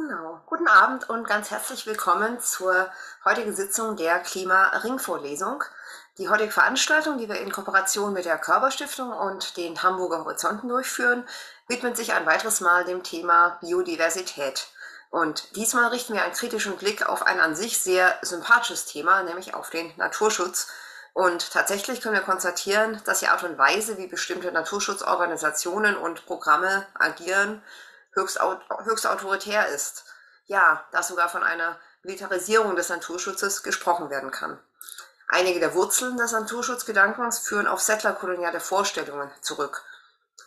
Genau. Guten Abend und ganz herzlich willkommen zur heutigen Sitzung der Klima-Ringvorlesung. Die heutige Veranstaltung, die wir in Kooperation mit der Körper-Stiftung und den Hamburger Horizonten durchführen, widmet sich ein weiteres Mal dem Thema Biodiversität. Und diesmal richten wir einen kritischen Blick auf ein an sich sehr sympathisches Thema, nämlich auf den Naturschutz. Und tatsächlich können wir konstatieren, dass die Art und Weise, wie bestimmte Naturschutzorganisationen und Programme agieren, höchst autoritär ist. Ja, dass sogar von einer Militarisierung des Naturschutzes gesprochen werden kann. Einige der Wurzeln des Naturschutzgedankens führen auf settlerkoloniale Vorstellungen zurück.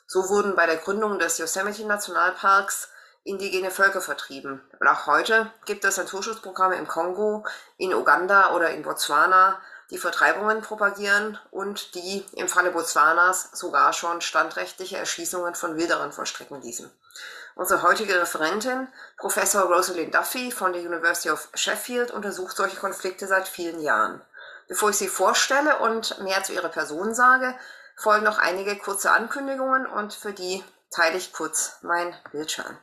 So wurden bei der Gründung des Yosemite-Nationalparks indigene Völker vertrieben. Und auch heute gibt es Naturschutzprogramme im Kongo, in Uganda oder in Botswana, die Vertreibungen propagieren und die im Falle Botswanas sogar schon standrechtliche Erschießungen von Wilderern vollstrecken ließen. Unsere heutige Referentin, Professor Rosaleen Duffy von der Universität Sheffield, untersucht solche Konflikte seit vielen Jahren. Bevor ich sie vorstelle und mehr zu ihrer Person sage, folgen noch einige kurze Ankündigungen und für die teile ich kurz mein Bildschirm.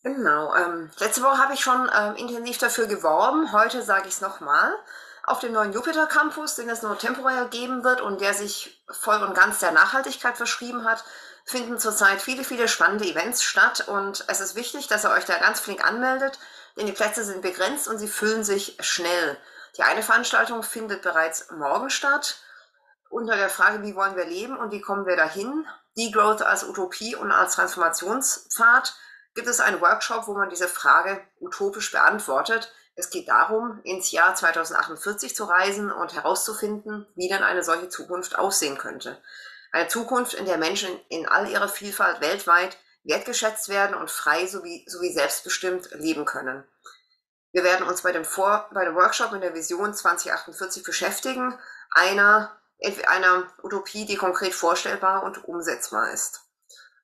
Genau, letzte Woche habe ich schon intensiv dafür geworben, heute sage ich es nochmal. Auf dem neuen Jupiter-Campus, den es nur temporär geben wird und der sich voll und ganz der Nachhaltigkeit verschrieben hat, finden zurzeit viele spannende Events statt und es ist wichtig, dass ihr euch da ganz flink anmeldet, denn die Plätze sind begrenzt und sie füllen sich schnell. Die eine Veranstaltung findet bereits morgen statt, unter der Frage, wie wollen wir leben und wie kommen wir dahin? Degrowth als Utopie und als Transformationspfad. Gibt es einen Workshop, wo man diese Frage utopisch beantwortet. Es geht darum, ins Jahr 2048 zu reisen und herauszufinden, wie denn eine solche Zukunft aussehen könnte. Eine Zukunft, in der Menschen in all ihrer Vielfalt weltweit wertgeschätzt werden und frei sowie selbstbestimmt leben können. Wir werden uns bei dem Workshop mit der Vision 2048 beschäftigen, einer Utopie, die konkret vorstellbar und umsetzbar ist.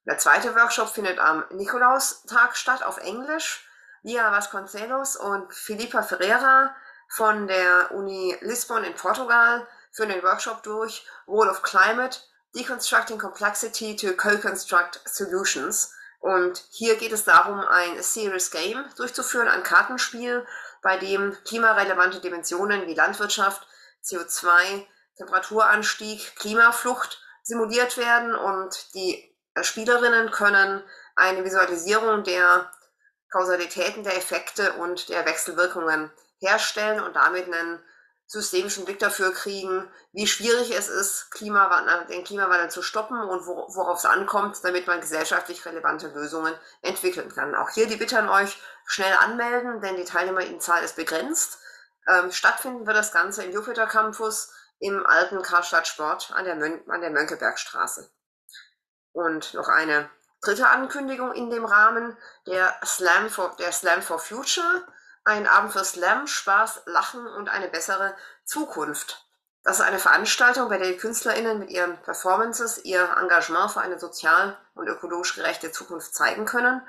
Der zweite Workshop findet am Nikolaustag statt, auf Englisch. Lia Vasconcelos und Filipa Ferreira von der Uni Lisbon in Portugal führen den Workshop durch Role of Climate, Deconstructing Complexity to Co-Construct Solutions. Und hier geht es darum, ein Serious Game durchzuführen, ein Kartenspiel, bei dem klimarelevante Dimensionen wie Landwirtschaft, CO2, Temperaturanstieg, Klimaflucht simuliert werden und die Spielerinnen können eine Visualisierung der Kausalitäten, der Effekte und der Wechselwirkungen herstellen und damit einen systemischen Blick dafür kriegen, wie schwierig es ist, den Klimawandel zu stoppen und worauf es ankommt, damit man gesellschaftlich relevante Lösungen entwickeln kann. Auch hier die Bitte an euch, schnell anmelden, denn die Teilnehmerinnenzahl ist begrenzt. Stattfinden wird das Ganze im Jupiter Campus im alten Karstadt Sport an der Mönckebergstraße. Und noch eine dritte Ankündigung in dem Rahmen, der Slam for Future, ein Abend für Slam, Spaß, Lachen und eine bessere Zukunft. Das ist eine Veranstaltung, bei der die KünstlerInnen mit ihren Performances ihr Engagement für eine sozial und ökologisch gerechte Zukunft zeigen können.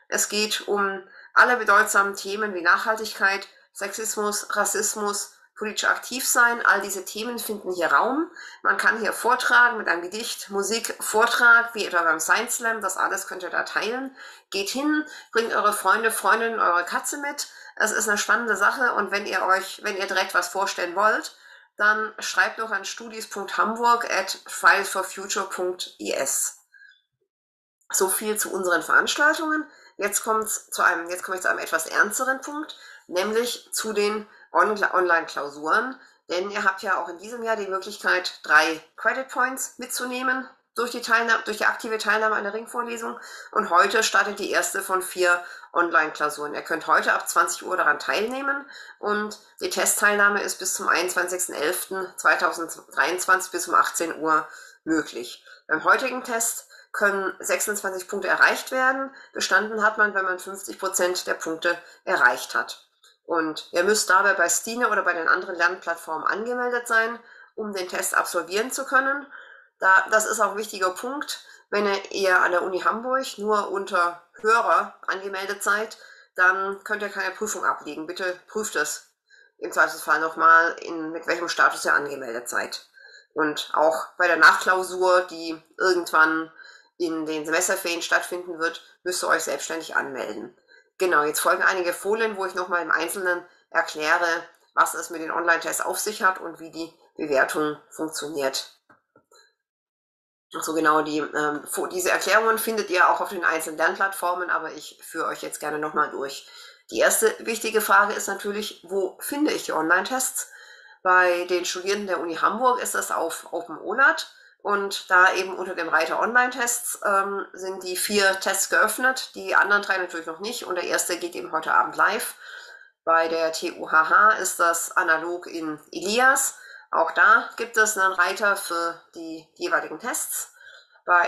Es geht um alle bedeutsamen Themen wie Nachhaltigkeit, Sexismus, Rassismus, politisch aktiv sein, all diese Themen finden hier Raum. Man kann hier vortragen mit einem Gedicht, Musik, Vortrag, wie etwa beim Science Slam, das alles könnt ihr da teilen. Geht hin, bringt eure Freunde, Freundinnen, eure Katze mit. Es ist eine spannende Sache und wenn ihr direkt was vorstellen wollt, dann schreibt doch an studis.hamburg@filesforfuture.is. So viel zu unseren Veranstaltungen. Jetzt komme ich zu einem etwas ernsteren Punkt, nämlich zu den Online-Klausuren, denn ihr habt ja auch in diesem Jahr die Möglichkeit, 3 Credit Points mitzunehmen durch die aktive Teilnahme an der Ringvorlesung und heute startet die erste von 4 Online-Klausuren. Ihr könnt heute ab 20 Uhr daran teilnehmen und die Testteilnahme ist bis zum 21.11.2023 bis um 18 Uhr möglich. Beim heutigen Test können 26 Punkte erreicht werden. Bestanden hat man, wenn man 50% der Punkte erreicht hat. Und ihr müsst dabei bei Stine oder bei den anderen Lernplattformen angemeldet sein, um den Test absolvieren zu können. Das ist auch ein wichtiger Punkt. Wenn ihr an der Uni Hamburg nur unter Hörer angemeldet seid, dann könnt ihr keine Prüfung ablegen. Bitte prüft es im Zweifelsfall nochmal, mit welchem Status ihr angemeldet seid. Und auch bei der Nachklausur, die irgendwann in den Semesterferien stattfinden wird, müsst ihr euch selbstständig anmelden. Genau, jetzt folgen einige Folien, wo ich nochmal im Einzelnen erkläre, was es mit den Online-Tests auf sich hat und wie die Bewertung funktioniert. So genau, diese Erklärungen findet ihr auch auf den einzelnen Lernplattformen, aber ich führe euch jetzt gerne nochmal durch. Die erste wichtige Frage ist natürlich, wo finde ich die Online-Tests? Bei den Studierenden der Uni Hamburg ist das auf OpenOLAT und da eben unter dem Reiter Online-Tests sind die 4 Tests geöffnet, die anderen 3 natürlich noch nicht und der erste geht eben heute Abend live. Bei der TUHH ist das analog in Elias. Auch da gibt es einen Reiter für die jeweiligen Tests.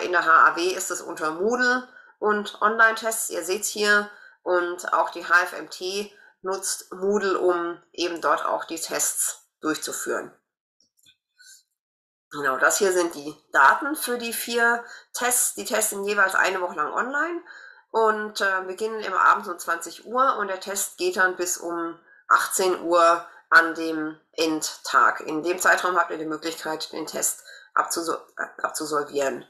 In der HAW ist es unter Moodle und Online-Tests. Ihr seht es hier. Und auch die HFMT nutzt Moodle, um eben dort auch die Tests durchzuführen. Genau, das hier sind die Daten für die 4 Tests. Die Tests sind jeweils eine Woche lang online und beginnen immer abends um 20 Uhr und der Test geht dann bis um 18 Uhr an dem Endtag. In dem Zeitraum habt ihr die Möglichkeit, den Test abzusolvieren.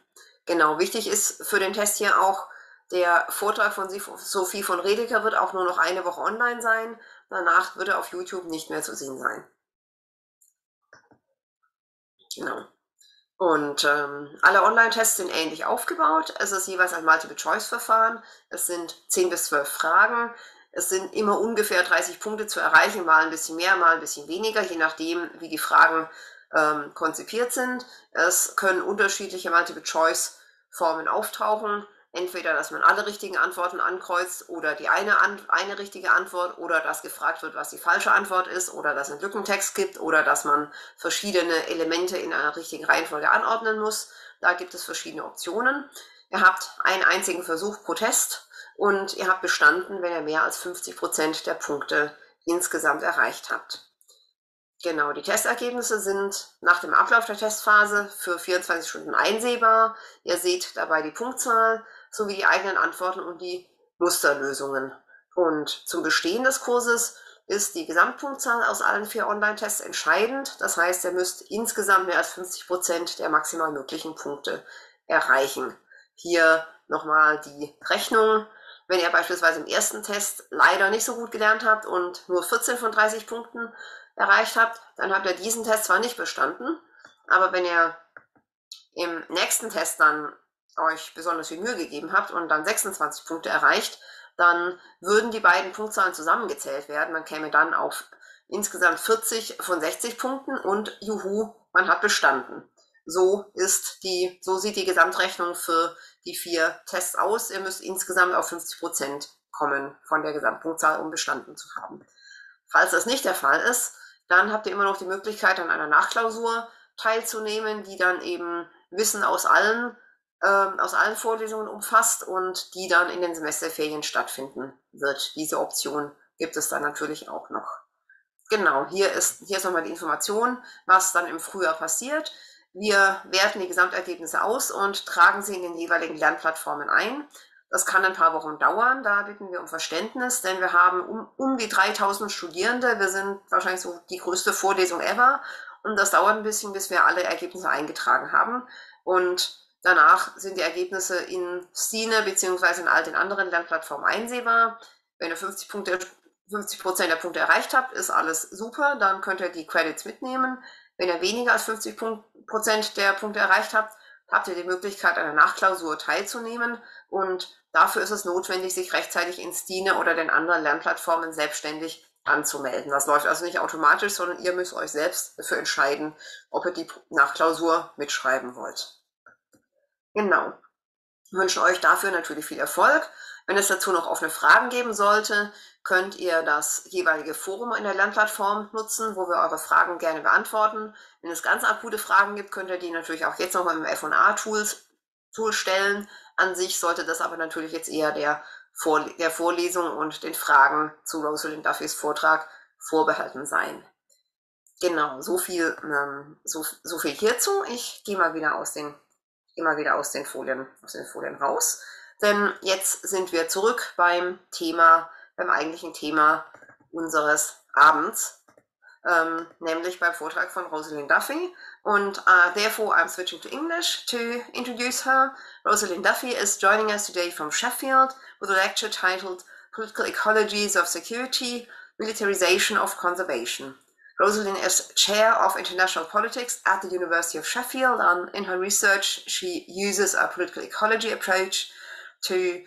Genau, wichtig ist für den Test hier auch, der Vortrag von Sophie von Redeker wird auch nur noch eine Woche online sein. Danach wird er auf YouTube nicht mehr zu sehen sein. Genau. Und alle Online-Tests sind ähnlich aufgebaut. Es ist jeweils ein Multiple-Choice-Verfahren. Es sind 10 bis 12 Fragen. Es sind immer ungefähr 30 Punkte zu erreichen, mal ein bisschen mehr, mal ein bisschen weniger, je nachdem, wie die Fragen konzipiert sind. Es können unterschiedliche Multiple-Choice-Formen auftauchen. Entweder, dass man alle richtigen Antworten ankreuzt oder die eine richtige Antwort oder dass gefragt wird, was die falsche Antwort ist oder dass es einen Lückentext gibt oder dass man verschiedene Elemente in einer richtigen Reihenfolge anordnen muss. Da gibt es verschiedene Optionen. Ihr habt einen einzigen Versuch pro Test und ihr habt bestanden, wenn ihr mehr als 50% der Punkte insgesamt erreicht habt. Genau, die Testergebnisse sind nach dem Ablauf der Testphase für 24 Stunden einsehbar. Ihr seht dabei die Punktzahl sowie die eigenen Antworten und die Musterlösungen. Und zum Bestehen des Kurses ist die Gesamtpunktzahl aus allen 4 Online-Tests entscheidend. Das heißt, ihr müsst insgesamt mehr als 50% der maximal möglichen Punkte erreichen. Hier nochmal die Rechnung. Wenn ihr beispielsweise im ersten Test leider nicht so gut gelernt habt und nur 14 von 30 Punkten erreicht habt, dann habt ihr diesen Test zwar nicht bestanden, aber wenn ihr im nächsten Test dann euch besonders viel Mühe gegeben habt und dann 26 Punkte erreicht, dann würden die beiden Punktzahlen zusammengezählt werden. Man käme dann auf insgesamt 40 von 60 Punkten und juhu, man hat bestanden. So sieht die Gesamtrechnung für die 4 Tests aus. Ihr müsst insgesamt auf 50% kommen von der Gesamtpunktzahl, um bestanden zu haben. Falls das nicht der Fall ist, dann habt ihr immer noch die Möglichkeit, an einer Nachklausur teilzunehmen, die dann eben Wissen aus allen Vorlesungen umfasst und die dann in den Semesterferien stattfinden wird. Diese Option gibt es dann natürlich auch noch. Genau, hier ist nochmal die Information, was dann im Frühjahr passiert. Wir werten die Gesamtergebnisse aus und tragen sie in den jeweiligen Lernplattformen ein. Das kann ein paar Wochen dauern, da bitten wir um Verständnis, denn wir haben um die 3000 Studierende. Wir sind wahrscheinlich so die größte Vorlesung ever und das dauert ein bisschen, bis wir alle Ergebnisse eingetragen haben. Und danach sind die Ergebnisse in Stine bzw. in all den anderen Lernplattformen einsehbar. Wenn ihr 50% der Punkte erreicht habt, ist alles super, dann könnt ihr die Credits mitnehmen. Wenn ihr weniger als 50% der Punkte erreicht habt, habt ihr die Möglichkeit, an der Nachklausur teilzunehmen und dafür ist es notwendig, sich rechtzeitig in Stine oder den anderen Lernplattformen selbstständig anzumelden. Das läuft also nicht automatisch, sondern ihr müsst euch selbst dafür entscheiden, ob ihr die Nachklausur mitschreiben wollt. Genau. Wir wünschen euch dafür natürlich viel Erfolg. Wenn es dazu noch offene Fragen geben sollte, könnt ihr das jeweilige Forum in der Lernplattform nutzen, wo wir eure Fragen gerne beantworten. Wenn es ganz akute Fragen gibt, könnt ihr die natürlich auch jetzt noch mal im F&A-Tool stellen. An sich sollte das aber natürlich jetzt eher der Vorlesung und den Fragen zu Rosaleen Duffys Vortrag vorbehalten sein. Genau, so viel hierzu. Ich gehe mal wieder aus den immer wieder aus den Folien raus. Denn jetzt sind wir zurück beim eigentlichen Thema unseres Abends, nämlich beim Vortrag von Rosaleen Duffy. And therefore I'm switching to English to introduce her. Rosaleen Duffy is joining us today from Sheffield with a lecture titled Political Ecologies of Security, Militarization of Conservation. Rosaleen is Chair of International Politics at the University of Sheffield, and in her research she uses a political ecology approach to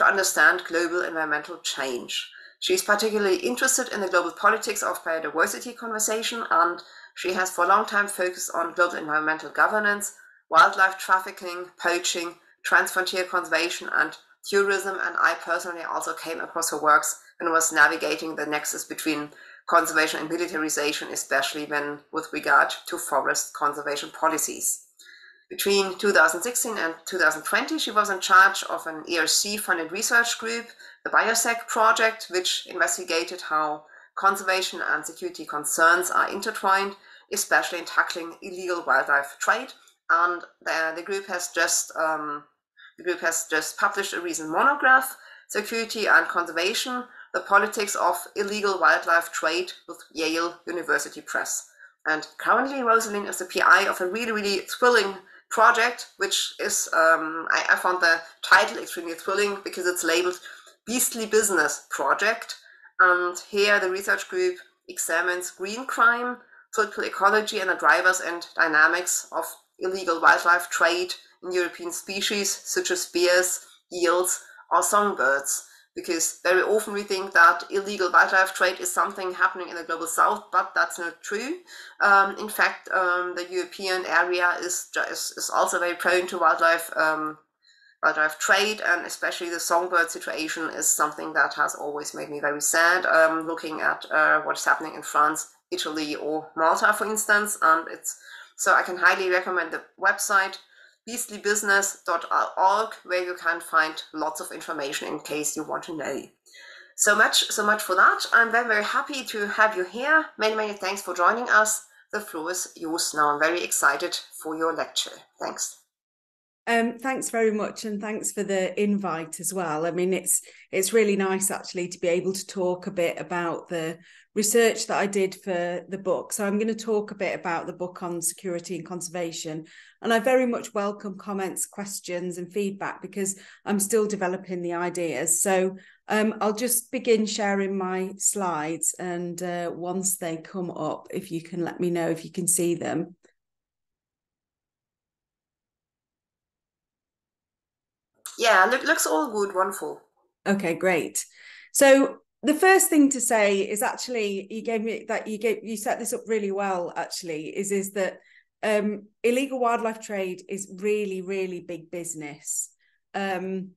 understand global environmental change. She is particularly interested in the global politics of biodiversity conservation, and she has for a long time focused on global environmental governance, wildlife trafficking, poaching, transfrontier conservation, and tourism. And I personally also came across her works and was navigating the nexus between conservation and militarization, especially with regard to forest conservation policies. Between 2016 and 2020, she was in charge of an ERC-funded research group, the Biosec project, which investigated how conservation and security concerns are intertwined, especially in tackling illegal wildlife trade. And the group has just published a recent monograph, Security and Conservation: The Politics of Illegal Wildlife Trade, with Yale University Press. And currently, Rosaleen is the PI of a really, really thrilling project, which is, I found the title extremely thrilling because it's labeled Beastly Business Project. And here the research group examines green crime, political ecology, and the drivers and dynamics of illegal wildlife trade in European species such as bears, eels, or songbirds. Because very often we think that illegal wildlife trade is something happening in the global south, but that's not true. In fact, the European area is also very prone to wildlife trade, and especially the songbird situation is something that has always made me very sad, looking at what's happening in France, Italy, or Malta, for instance. And so I can highly recommend the website beastlybusiness.org, where you can find lots of information in case you want to know. So much for that. I'm very, very happy to have you here. Many, many thanks for joining us. The floor is yours now. I'm very excited for your lecture. Thanks. Thanks very much, and thanks for the invite as well. I mean, it's really nice actually to be able to talk a bit about the research that I did for the book. So I'm going to talk a bit about the book on security and conservation, and I very much welcome comments, questions, and feedback because I'm still developing the ideas. So I'll just begin sharing my slides, and once they come up, if you can let me know if you can see them. Yeah, looks all good, wonderful. Okay, great. So the first thing to say is actually you set this up really well. Actually, is that illegal wildlife trade is really, really big business, and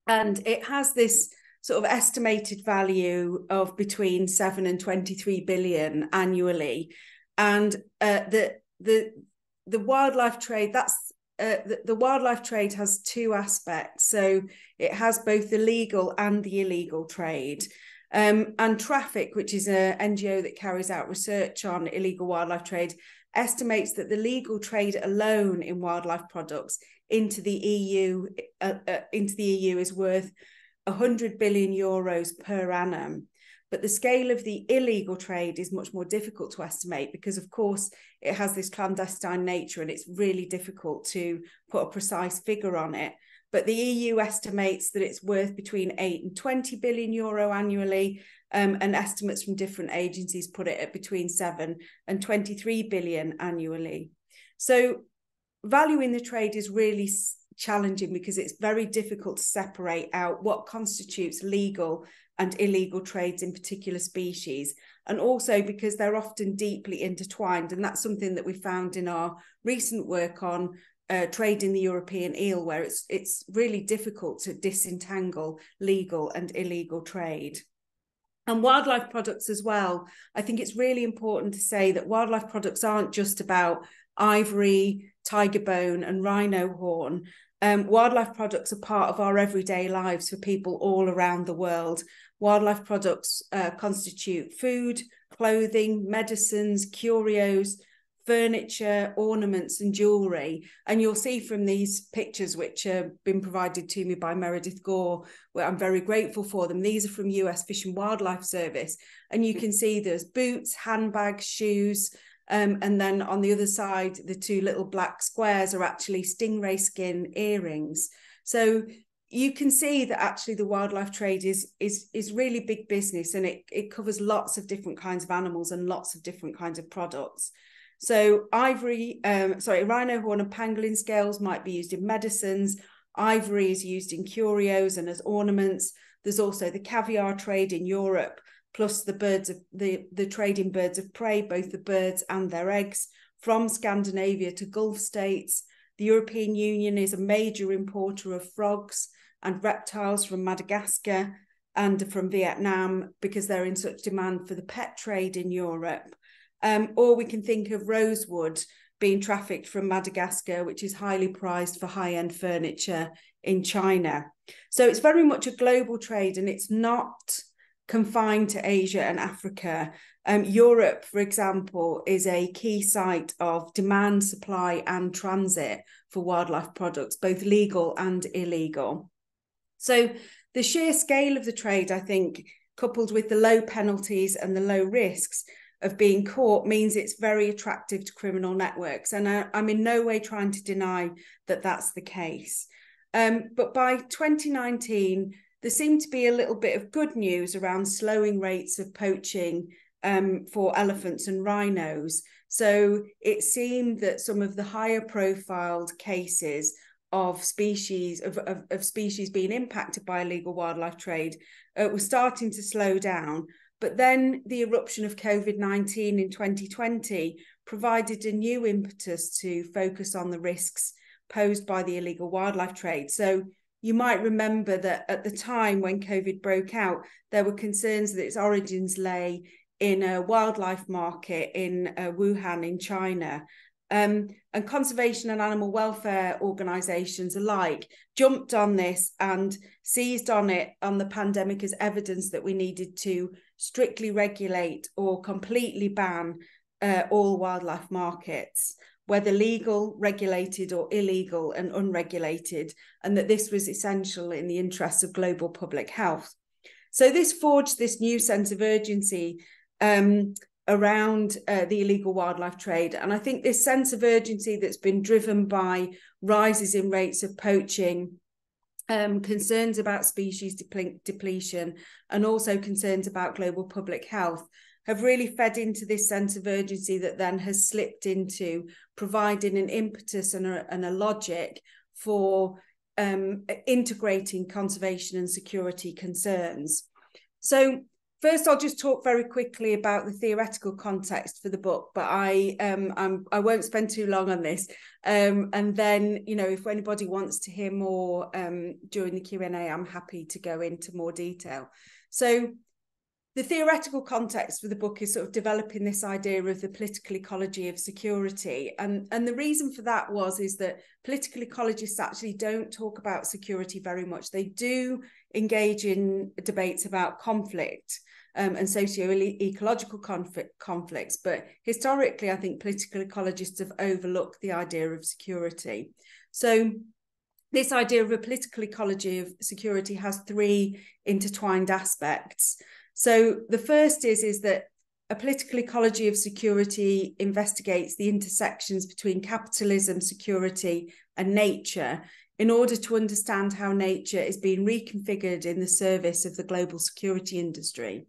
it has this sort of estimated value of between 7 and 23 billion annually, and the wildlife trade the wildlife trade has two aspects. So it has both the legal and the illegal trade. And Traffic, which is an NGO that carries out research on illegal wildlife trade, estimates that the legal trade alone in wildlife products into the EU is worth 100 billion euros per annum. But the scale of the illegal trade is much more difficult to estimate because, of course, it has this clandestine nature and it's really difficult to put a precise figure on it. But the EU estimates that it's worth between 8 and 20 billion euro annually, and estimates from different agencies put it at between 7 and 23 billion annually. So valuing the trade is really challenging because it's very difficult to separate out what constitutes legal and illegal trades in particular species, and also because they're often deeply intertwined. And that's something that we found in our recent work on trade in the European eel, where it's really difficult to disentangle legal and illegal trade. And wildlife products as well. I think it's really important to say that wildlife products aren't just about ivory, tiger bone, and rhino horn. Wildlife products are part of our everyday lives for people all around the world. Wildlife products constitute food, clothing, medicines, curios, furniture, ornaments and jewellery. And you'll see from these pictures, which have been provided to me by Meredith Gore, where I'm very grateful for them. These are from US Fish and Wildlife Service. And you can see there's boots, handbags, shoes, and then on the other side, the two little black squares are actually stingray skin earrings. So you can see that actually the wildlife trade is really big business, and it covers lots of different kinds of animals and lots of different kinds of products. So rhino horn and pangolin scales might be used in medicines. Ivory is used in curios and as ornaments. There's also the caviar trade in Europe, plus the trade in birds of prey, both the birds and their eggs, from Scandinavia to Gulf states. The European Union is a major importer of frogs and reptiles from Madagascar and from Vietnam, because they're in such demand for the pet trade in Europe. Or we can think of rosewood being trafficked from Madagascar, which is highly prized for high-end furniture in China. So it's very much a global trade, and it's not confined to Asia and Africa. Europe, for example, is a key site of demand, supply and transit for wildlife products, both legal and illegal. So the sheer scale of the trade, I think, coupled with the low penalties and the low risks of being caught, means it's very attractive to criminal networks. And I'm in no way trying to deny that that's the case. But by 2019, there seemed to be a little bit of good news around slowing rates of poaching for elephants and rhinos. So it seemed that some of the higher profiled cases of species being impacted by illegal wildlife trade were starting to slow down. But then the eruption of COVID-19 in 2020 provided a new impetus to focus on the risks posed by the illegal wildlife trade. So you might remember that at the time when COVID broke out, there were concerns that its origins lay in a wildlife market in Wuhan in China. And conservation and animal welfare organisations alike jumped on this and seized on it on the pandemic as evidence that we needed to strictly regulate or completely ban all wildlife markets, whether legal, regulated or illegal and unregulated, and that this was essential in the interests of global public health. So this forged this new sense of urgency around the illegal wildlife trade. And I think this sense of urgency that's been driven by rises in rates of poaching, concerns about species depletion, and also concerns about global public health have really fed into this sense of urgency that then has slipped into providing an impetus and a logic for integrating conservation and security concerns. So first, I'll just talk very quickly about the theoretical context for the book, but I won't spend too long on this. And then, you know, if anybody wants to hear more during the Q&A, I'm happy to go into more detail. So the theoretical context for the book is sort of developing this idea of the political ecology of security. And the reason for that is that political ecologists actually don't talk about security very much. They do engage in debates about conflict and socio-ecological conflicts. But historically, I think political ecologists have overlooked the idea of security. So this idea of a political ecology of security has three intertwined aspects. So the first is that a political ecology of security investigates the intersections between capitalism, security, and nature in order to understand how nature is being reconfigured in the service of the global security industry.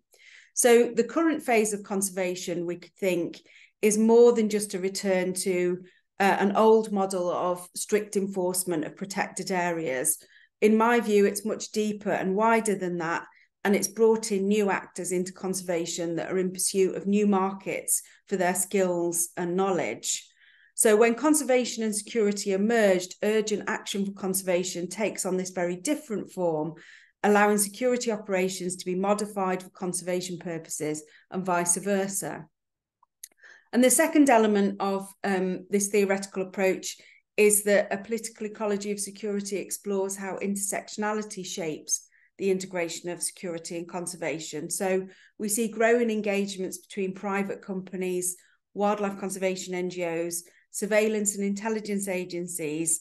So the current phase of conservation, we could think, is more than just a return to an old model of strict enforcement of protected areas. In my view, it's much deeper and wider than that. And it's brought in new actors into conservation that are in pursuit of new markets for their skills and knowledge. So when conservation and security are merged, urgent action for conservation takes on this very different form, allowing security operations to be modified for conservation purposes and vice versa. And the second element of this theoretical approach is that a political ecology of security explores how intersectionality shapes the integration of security and conservation. So we see growing engagements between private companies, wildlife conservation NGOs, surveillance and intelligence agencies,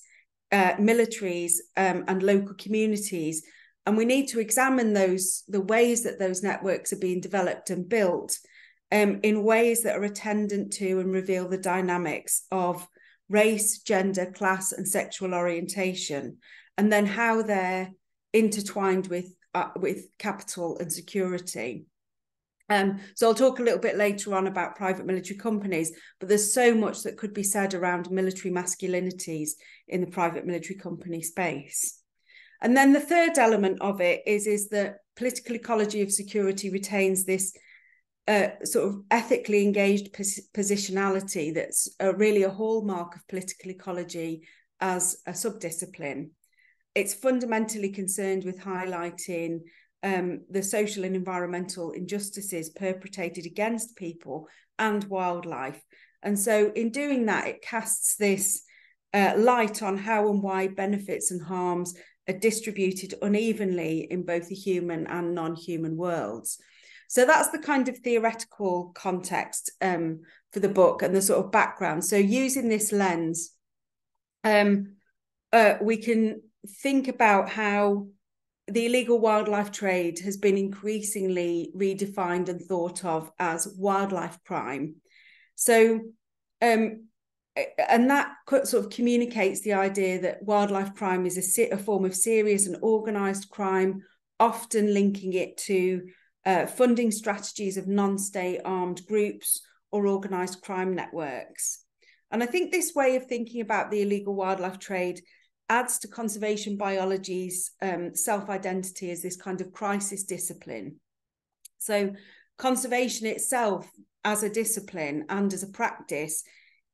militaries, and local communities. And we need to examine the ways that those networks are being developed and built in ways that are attendant to and reveal the dynamics of race, gender, class, and sexual orientation, and then how they're intertwined with capital and security. So I'll talk a little bit later on about private military companies, but there's so much that could be said around military masculinities in the private military company space. And then the third element of it is that political ecology of security retains this sort of ethically engaged positionality that's really a hallmark of political ecology as a subdiscipline. It's fundamentally concerned with highlighting the social and environmental injustices perpetrated against people and wildlife. And so in doing that, it casts this light on how and why benefits and harms are distributed unevenly in both the human and non-human worlds. So that's the kind of theoretical context for the book and the sort of background. So using this lens, we can think about how the illegal wildlife trade has been increasingly redefined and thought of as wildlife crime. So, and that sort of communicates the idea that wildlife crime is a form of serious and organised crime, often linking it to funding strategies of non-state armed groups or organised crime networks. And I think this way of thinking about the illegal wildlife trade adds to conservation biology's self-identity as this kind of crisis discipline. So conservation itself as a discipline and as a practice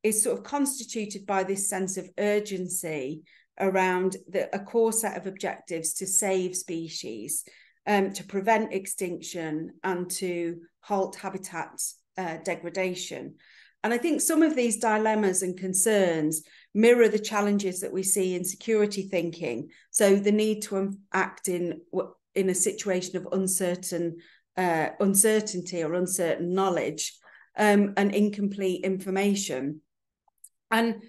is sort of constituted by this sense of urgency around a core set of objectives to save species, to prevent extinction and to halt habitat degradation. And I think some of these dilemmas and concerns mirror the challenges that we see in security thinking. So the need to act in a situation of uncertainty or uncertain knowledge and incomplete information. And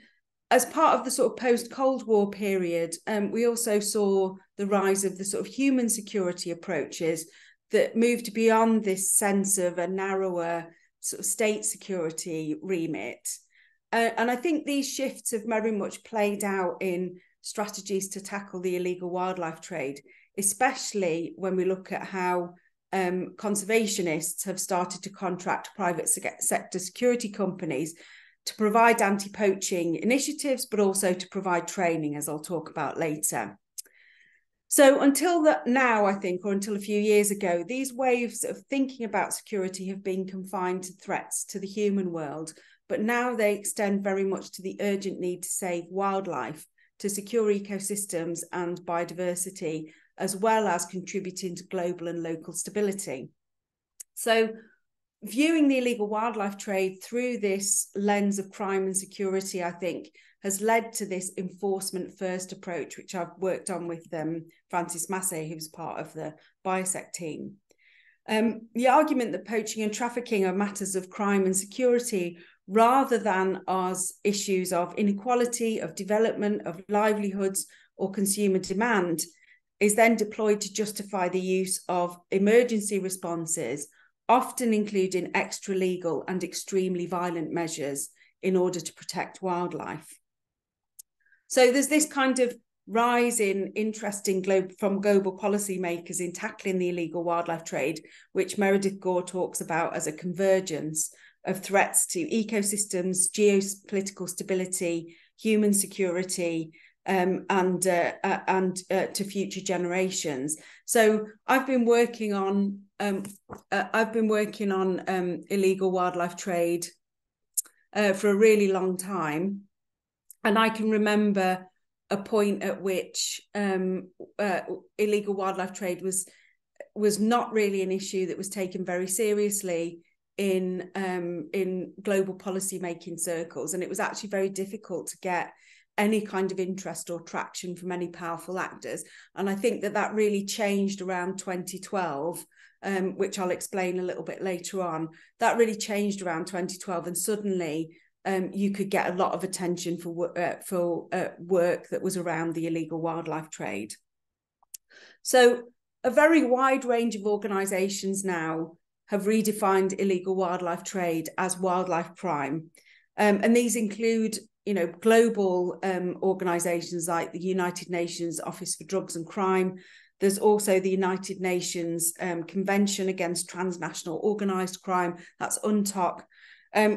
as part of the sort of post-Cold War period, we also saw the rise of the sort of human security approaches that moved beyond this sense of a narrower sort of state security remit. And I think these shifts have very much played out in strategies to tackle the illegal wildlife trade, especially when we look at how conservationists have started to contract private sector security companies to provide anti-poaching initiatives, but also to provide training, as I'll talk about later. So until now, I think, or until a few years ago, these waves of thinking about security have been confined to threats to the human world, but now they extend very much to the urgent need to save wildlife, to secure ecosystems and biodiversity, as well as contributing to global and local stability. So viewing the illegal wildlife trade through this lens of crime and security, I think, has led to this enforcement first approach, which I've worked on with Francis Massey, who's part of the BioSec team. The argument that poaching and trafficking are matters of crime and security rather than as issues of inequality, of development, of livelihoods or consumer demand is then deployed to justify the use of emergency responses, often including extra-legal and extremely violent measures in order to protect wildlife. So there's this kind of rise in interest from global policymakers in tackling the illegal wildlife trade, which Meredith Gore talks about as a convergence of threats to ecosystems, geopolitical stability, human security, and to future generations. So I've been working on illegal wildlife trade for a really long time, and I can remember a point at which illegal wildlife trade was not really an issue that was taken very seriously in global policy making circles, and it was actually very difficult to get any kind of interest or traction from any powerful actors. And I think that really changed around 2012, which I'll explain a little bit later on. That really changed around 2012, and suddenly you could get a lot of attention for work that was around the illegal wildlife trade. So a very wide range of organisations now have redefined illegal wildlife trade as wildlife crime. And these include, global organisations like the United Nations Office for Drugs and Crime. There's also the United Nations Convention Against Transnational Organised Crime, that's UNTOC.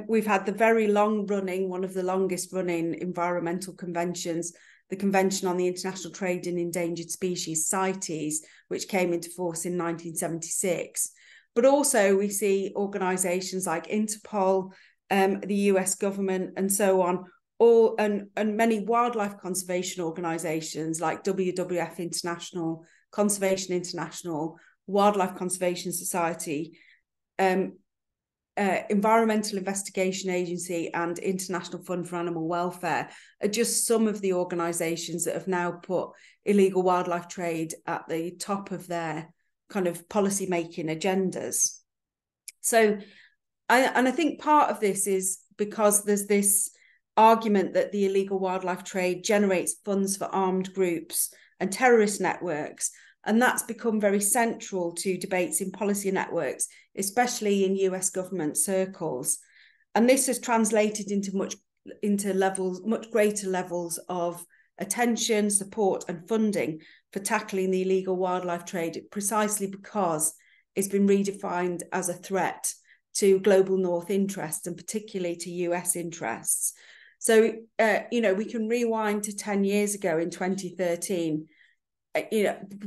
We've had the very long-running, one of the longest-running environmental conventions, the Convention on the International Trade in Endangered Species, CITES, which came into force in 1976. But also we see organisations like Interpol, the US government, and so on, and many wildlife conservation organisations like WWF International, Conservation International, Wildlife Conservation Society, Environmental Investigation Agency, and International Fund for Animal Welfare are just some of the organisations that have now put illegal wildlife trade at the top of their kind of policy making agendas. So, I think part of this is because there's this argument that the illegal wildlife trade generates funds for armed groups and terrorist networks. And that's become very central to debates in policy networks, especially in US government circles. And this has translated into much greater levels of attention, support, and funding for tackling the illegal wildlife trade, precisely because it's been redefined as a threat to global North interests, and particularly to US interests. So, we can rewind to 10 years ago in 2013.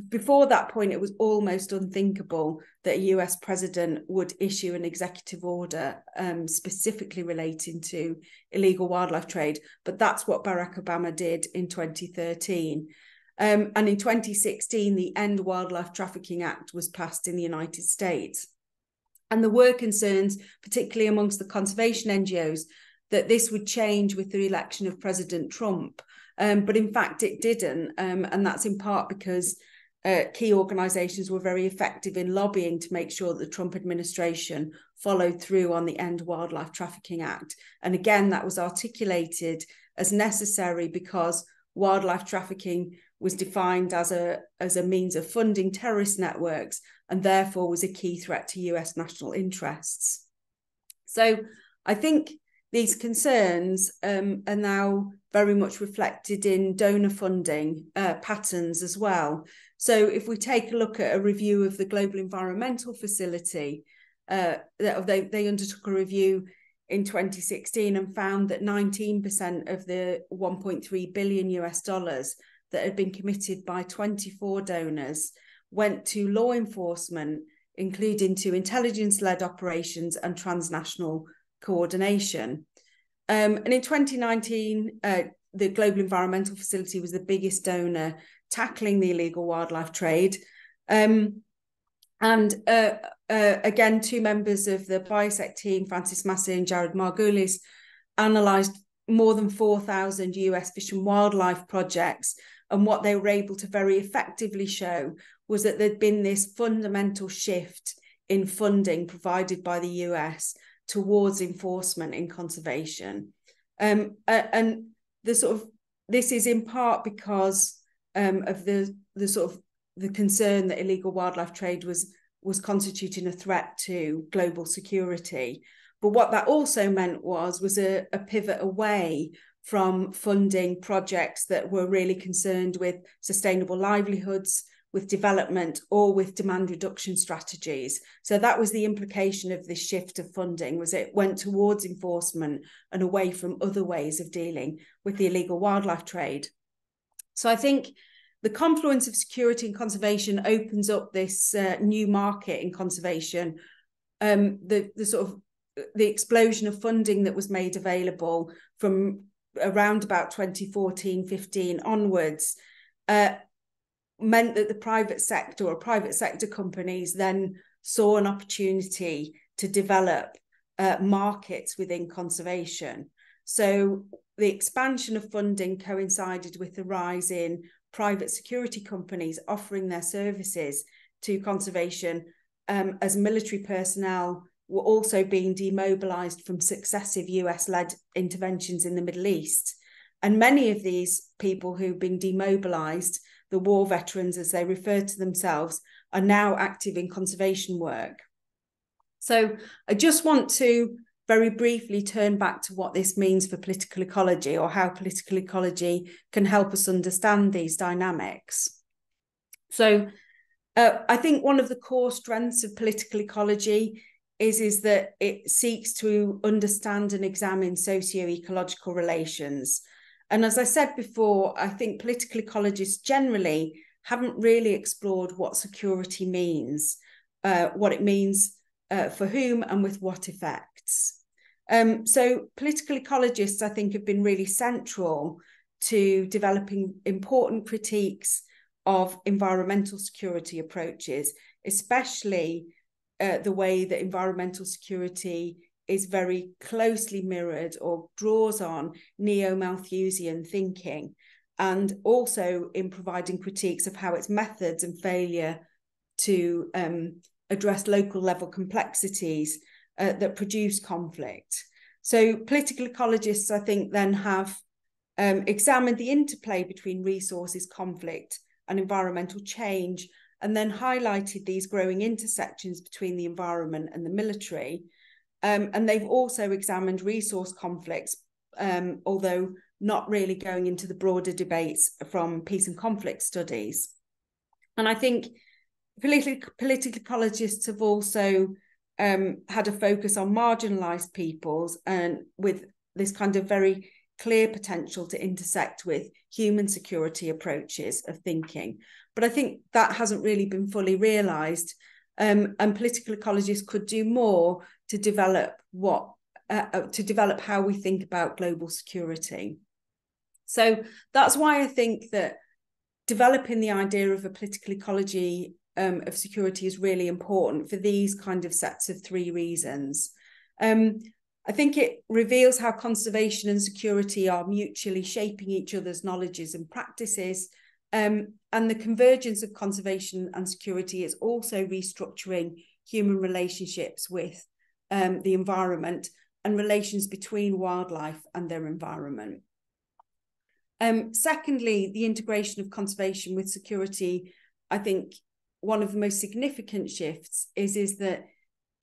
Before that point, it was almost unthinkable that a US president would issue an executive order specifically relating to illegal wildlife trade. But that's what Barack Obama did in 2013. And in 2016, the End Wildlife Trafficking Act was passed in the United States. And there were concerns, particularly amongst the conservation NGOs, that this would change with the election of President Trump. But in fact, it didn't. And that's in part because key organisations were very effective in lobbying to make sure that the Trump administration followed through on the End Wildlife Trafficking Act. And again, that was articulated as necessary because wildlife trafficking was defined as a means of funding terrorist networks, and therefore was a key threat to US national interests. So I think these concerns are now very much reflected in donor funding patterns as well. So if we take a look at a review of the Global Environmental Facility, they undertook a review in 2016 and found that 19% of the $1.3 billion US that had been committed by 24 donors went to law enforcement, including to intelligence-led operations and transnational coordination. And in 2019, the Global Environmental Facility was the biggest donor tackling the illegal wildlife trade. And again, two members of the BIOSEC team, Francis Massey and Jared Margulis, analysed more than 4,000 US fish and wildlife projects. And what they were able to very effectively show was that there'd been this fundamental shift in funding provided by the US towards enforcement in conservation. And this is in part because of the concern that illegal wildlife trade was constituting a threat to global security. But what that also meant was a pivot away from funding projects that were really concerned with sustainable livelihoods, with development, or with demand reduction strategies. So that was the implication of this shift of funding, was it went towards enforcement and away from other ways of dealing with the illegal wildlife trade. So I think the confluence of security and conservation opens up this new market in conservation. The explosion of funding that was made available from around about 2014-15 onwards meant that the private sector or private sector companies then saw an opportunity to develop markets within conservation. So the expansion of funding coincided with the rise in private security companies offering their services to conservation, as military personnel were also being demobilized from successive US-led interventions in the Middle East. And many of these people who've been demobilized, the war veterans as they refer to themselves, are now active in conservation work. So I just want to very briefly turn back to what this means for political ecology, or how political ecology can help us understand these dynamics. So I think one of the core strengths of political ecology is that it seeks to understand and examine socio-ecological relations. And as I said before, I think political ecologists generally haven't really explored what security means, what it means for whom and with what effects. So political ecologists, I think, have been really central to developing important critiques of environmental security approaches, especially the way that environmental security is very closely mirrored or draws on neo-Malthusian thinking, and also in providing critiques of how its methods and failure to address local level complexities that produce conflict. So political ecologists, I think, then have examined the interplay between resources, conflict, and environmental change, and then highlighted these growing intersections between the environment and the military. And they've also examined resource conflicts, although not really going into the broader debates from peace and conflict studies. And I think political ecologists have also had a focus on marginalised peoples, and with this kind of very clear potential to intersect with human security approaches of thinking. But I think that hasn't really been fully realised, and political ecologists could do more to develop how we think about global security. So that's why I think that developing the idea of a political ecology of security is really important for these kind of sets of three reasons. I think it reveals how conservation and security are mutually shaping each other's knowledges and practices, and the convergence of conservation and security is also restructuring human relationships with the environment and relations between wildlife and their environment. Secondly, the integration of conservation with security, I think one of the most significant shifts is that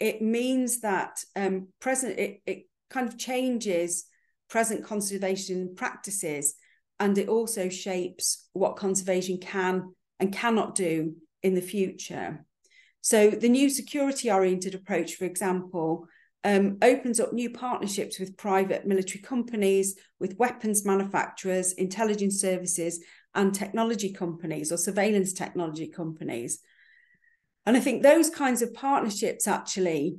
it means that it kind of changes present conservation practices, and it also shapes what conservation can and cannot do in the future. So the new security-oriented approach, for example, opens up new partnerships with private military companies, with weapons manufacturers, intelligence services, and technology companies or surveillance technology companies. And I think those kinds of partnerships, actually,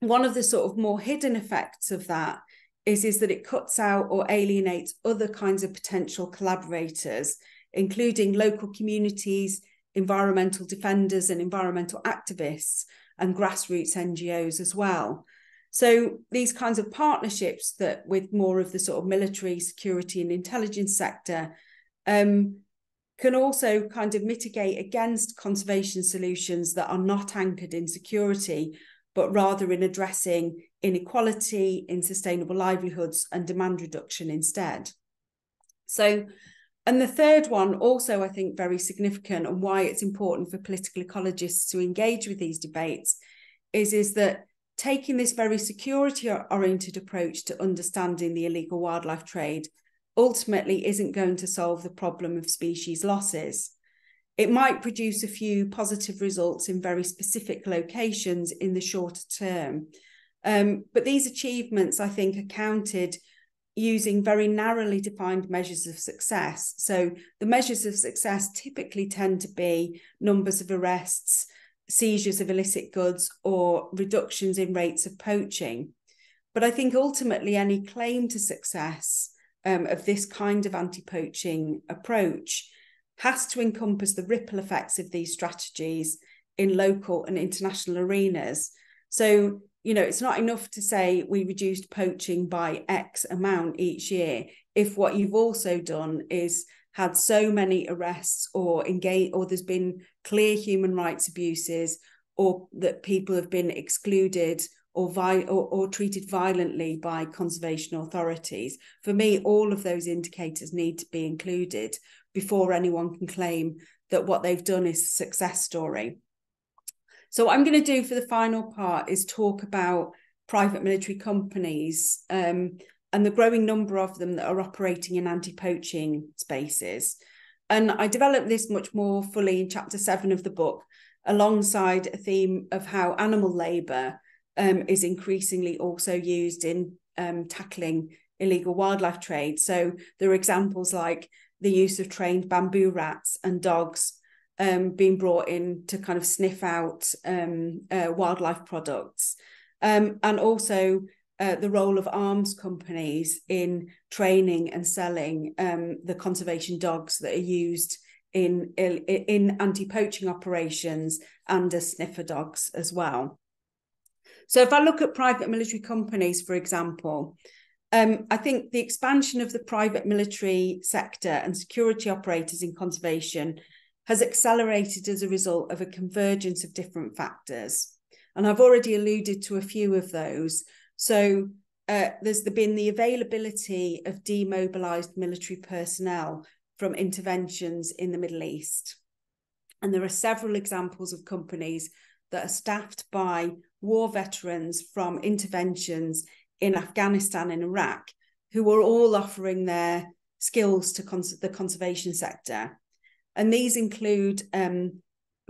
one of the sort of more hidden effects of that is that it cuts out or alienates other kinds of potential collaborators, including local communities, environmental defenders and environmental activists, and grassroots NGOs as well. So these kinds of partnerships that with more of the sort of military, security and intelligence sector can also kind of mitigate against conservation solutions that are not anchored in security, but rather in addressing inequality, in sustainable livelihoods and demand reduction instead. So, and the third one, also I think very significant, and why it's important for political ecologists to engage with these debates, is that taking this very security-oriented approach to understanding the illegal wildlife trade ultimately isn't going to solve the problem of species losses. It might produce a few positive results in very specific locations in the shorter term. But these achievements, I think, are counted using very narrowly defined measures of success. So the measures of success typically tend to be numbers of arrests, seizures of illicit goods, or reductions in rates of poaching. But I think ultimately any claim to success of this kind of anti-poaching approach has to encompass the ripple effects of these strategies in local and international arenas. So you know, it's not enough to say we reduced poaching by X amount each year if what you've also done is had so many arrests or there's been clear human rights abuses, or that people have been excluded or treated violently by conservation authorities. For me, all of those indicators need to be included before anyone can claim that what they've done is a success story. So what I'm going to do for the final part is talk about private military companies and the growing number of them that are operating in anti-poaching spaces. And I developed this much more fully in chapter 7 of the book, alongside a theme of how animal labour is increasingly also used in tackling illegal wildlife trade. So there are examples like the use of trained bamboo rats and dogs being brought in to kind of sniff out wildlife products. And also the role of arms companies in training and selling the conservation dogs that are used in anti-poaching operations and as sniffer dogs as well. So if I look at private military companies, for example, I think the expansion of the private military sector and security operators in conservation has accelerated as a result of a convergence of different factors. And I've already alluded to a few of those. So there's been the availability of demobilized military personnel from interventions in the Middle East. And there are several examples of companies that are staffed by war veterans from interventions in Afghanistan and Iraq, who are all offering their skills to the conservation sector. And these include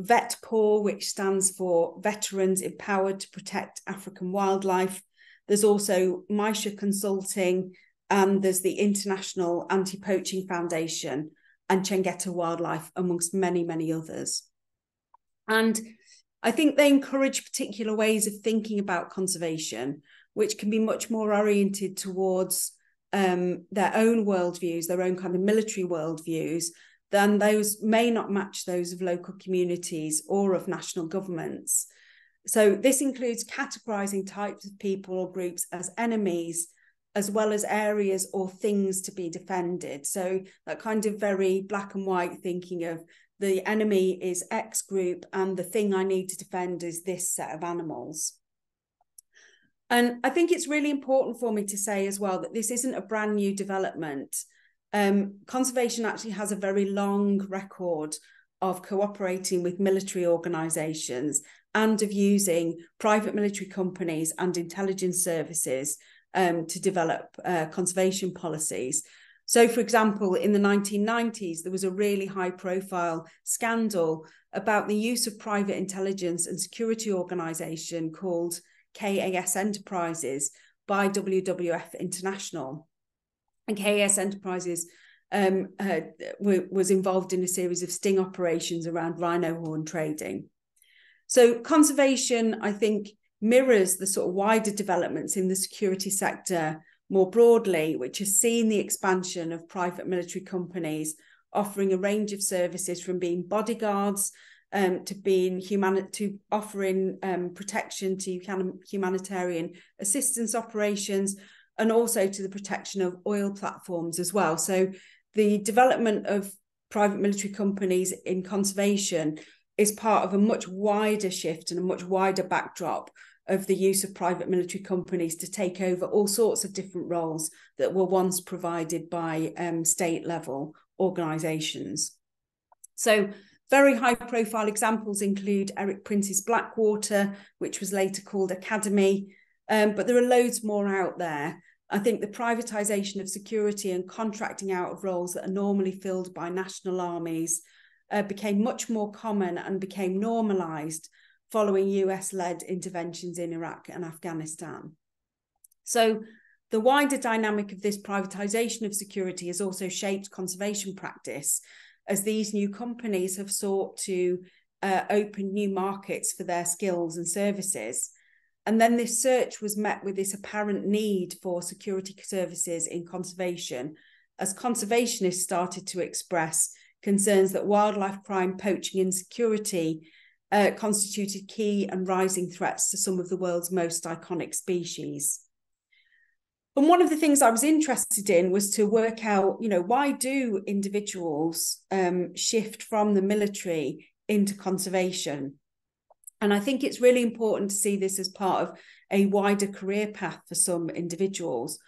VETPOR, which stands for Veterans Empowered to Protect African Wildlife. There's also Maisha Consulting, and there's the International Anti-Poaching Foundation and Chengeta Wildlife, amongst many, many others. And I think they encourage particular ways of thinking about conservation, which can be much more oriented towards their own worldviews, their own kind of military worldviews, than those may not match those of local communities or of national governments. So this includes categorizing types of people or groups as enemies, as well as areas or things to be defended. So that kind of very black and white thinking of the enemy is X group and the thing I need to defend is this set of animals. And I think it's really important for me to say as well that this isn't a brand new development. Conservation actually has a very long record of cooperating with military organisations and of using private military companies and intelligence services to develop conservation policies. So, for example, in the 1990s, there was a really high-profile scandal about the use of private intelligence and security organisation called KAS Enterprises by WWF International. And KAS Enterprises was involved in a series of sting operations around rhino horn trading. So conservation, I think, mirrors the sort of wider developments in the security sector more broadly, which has seen the expansion of private military companies offering a range of services, from being bodyguards to offering protection to humanitarian assistance operations, and also to the protection of oil platforms as well. So the development of private military companies in conservation is part of a much wider shift and a much wider backdrop of the use of private military companies to take over all sorts of different roles that were once provided by state-level organisations. So very high-profile examples include Eric Prince's Blackwater, which was later called Academy, but there are loads more out there. I think the privatisation of security and contracting out of roles that are normally filled by national armies became much more common and became normalised following US-led interventions in Iraq and Afghanistan. So the wider dynamic of this privatisation of security has also shaped conservation practice, as these new companies have sought to open new markets for their skills and services. And then this search was met with this apparent need for security services in conservation, as conservationists started to express concerns that wildlife crime, poaching, insecurity constituted key and rising threats to some of the world's most iconic species. And one of the things I was interested in was to work out, why do individuals shift from the military into conservation? And I think it's really important to see this as part of a wider career path for some individuals.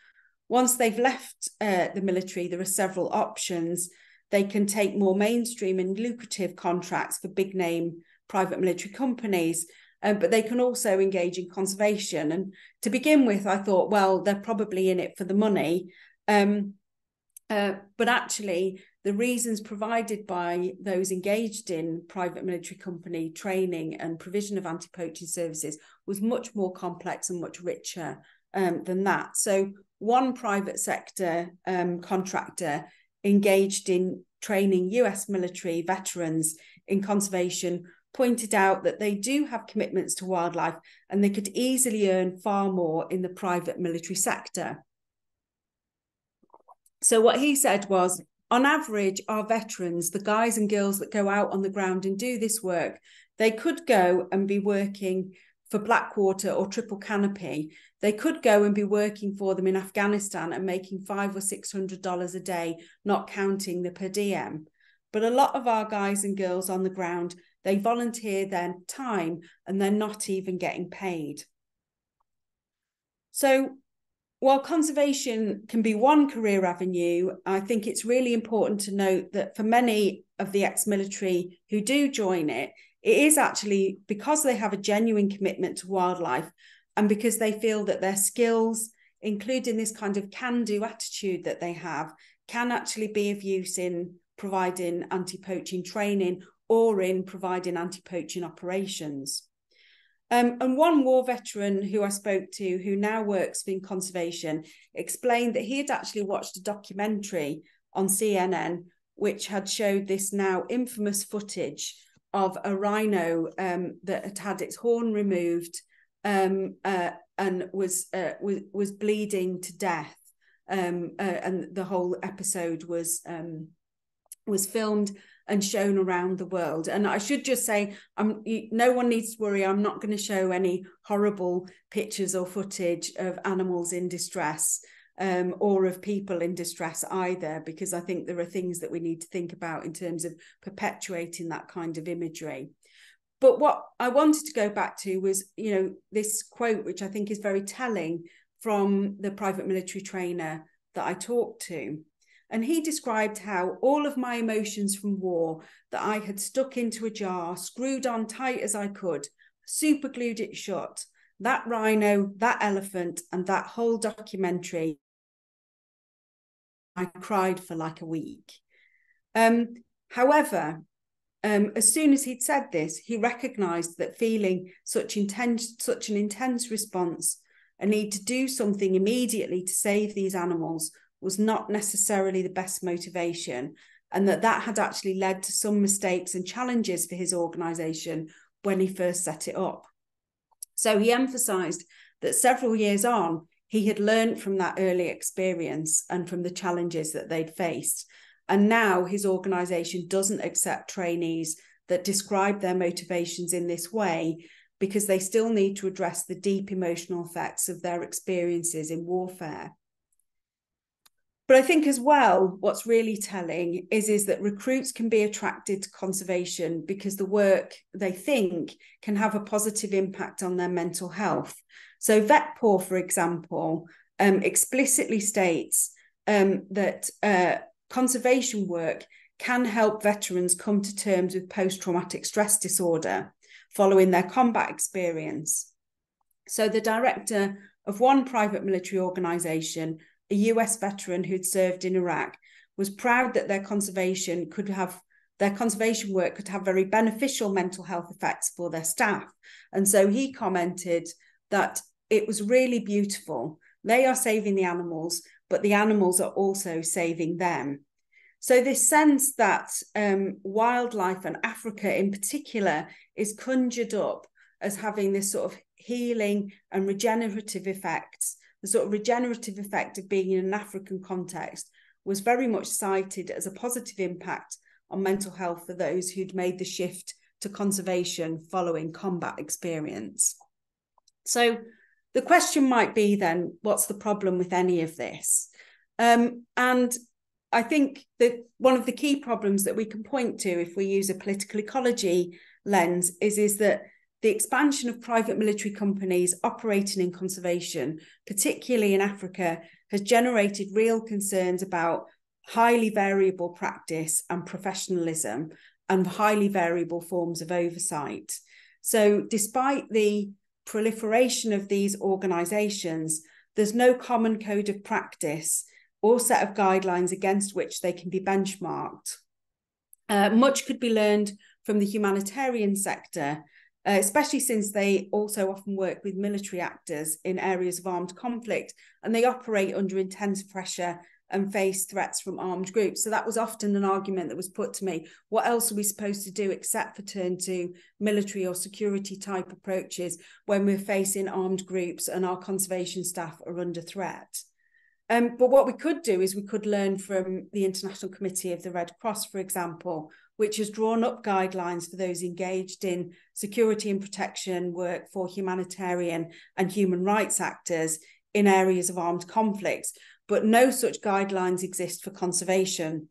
Once they've left the military, there are several options. They can take more mainstream and lucrative contracts for big name private military companies, but they can also engage in conservation. And to begin with, I thought, well, they're probably in it for the money. But actually, the reasons provided by those engaged in private military company training and provision of anti-poaching services was much more complex and much richer than that. So one private sector contractor engaged in training US military veterans in conservation pointed out that they do have commitments to wildlife and they could easily earn far more in the private military sector. So what he said was, on average, our veterans, the guys and girls that go out on the ground and do this work, they could go and be working for Blackwater or Triple Canopy. They could go and be working for them in Afghanistan and making $500 or $600 a day, not counting the per diem. But a lot of our guys and girls on the ground, they volunteer their time and they're not even getting paid. So while conservation can be one career avenue, I think it's really important to note that for many of the ex-military who do join it, it is actually because they have a genuine commitment to wildlife and because they feel that their skills, including this kind of can-do attitude that they have, can actually be of use in providing anti-poaching training or in providing anti-poaching operations. And one war veteran who I spoke to, who now works in conservation, explained that he had actually watched a documentary on CNN, which had showed this now infamous footage of a rhino that had had its horn removed and was bleeding to death. And the whole episode was filmed and shown around the world. And I should just say, no one needs to worry, I'm not going to show any horrible pictures or footage of animals in distress or of people in distress either, because I think there are things that we need to think about in terms of perpetuating that kind of imagery. But what I wanted to go back to was, this quote, which I think is very telling from the private military trainer that I talked to. And he described how all of my emotions from war that I had stuck into a jar, screwed on tight as I could, super glued it shut, that rhino, that elephant, and that whole documentary, I cried for like a week. However, as soon as he'd said this, he recognised that feeling such an intense response, a need to do something immediately to save these animals, was not necessarily the best motivation, and that had actually led to some mistakes and challenges for his organisation when he first set it up. So he emphasised that several years on, he had learned from that early experience and from the challenges that they'd faced. And now his organisation doesn't accept trainees that describe their motivations in this way, because they still need to address the deep emotional effects of their experiences in warfare. But I think as well, what's really telling is that recruits can be attracted to conservation because the work they think can have a positive impact on their mental health. So VetPaw, for example, explicitly states that conservation work can help veterans come to terms with post-traumatic stress disorder following their combat experience. So the director of one private military organisation, a US veteran who'd served in Iraq, was proud that their conservation work could have very beneficial mental health effects for their staff. And so he commented that it was really beautiful. They are saving the animals, but the animals are also saving them. So this sense that wildlife and Africa in particular is conjured up as having this sort of healing and regenerative effects, the sort of regenerative effect of being in an African context, was very much cited as a positive impact on mental health for those who'd made the shift to conservation following combat experience. So the question might be then, what's the problem with any of this? And I think that one of the key problems that we can point to if we use a political ecology lens is that the expansion of private military companies operating in conservation, particularly in Africa, has generated real concerns about highly variable practice and professionalism and highly variable forms of oversight. So despite the proliferation of these organisations, there's no common code of practice or set of guidelines against which they can be benchmarked. Much could be learned from the humanitarian sector, especially since they also often work with military actors in areas of armed conflict, and they operate under intense pressure and face threats from armed groups. So that was often an argument that was put to me. What else are we supposed to do except for turn to military or security type approaches when we're facing armed groups and our conservation staff are under threat? But what we could do is we could learn from the International Committee of the Red Cross, for example, which has drawn up guidelines for those engaged in security and protection work for humanitarian and human rights actors in areas of armed conflicts. But no such guidelines exist for conservation.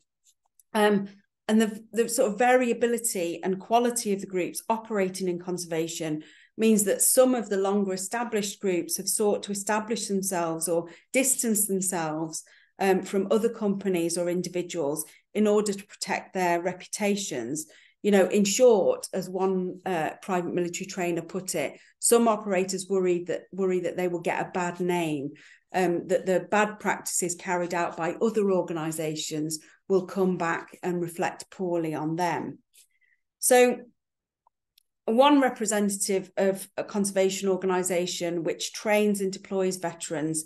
And the sort of variability and quality of the groups operating in conservation means that some of the longer established groups have sought to establish themselves or distance themselves from other companies or individuals in order to protect their reputations. You know, in short, as one private military trainer put it, some operators worry that they will get a bad name, that the bad practices carried out by other organisations will come back and reflect poorly on them. So one representative of a conservation organisation which trains and deploys veterans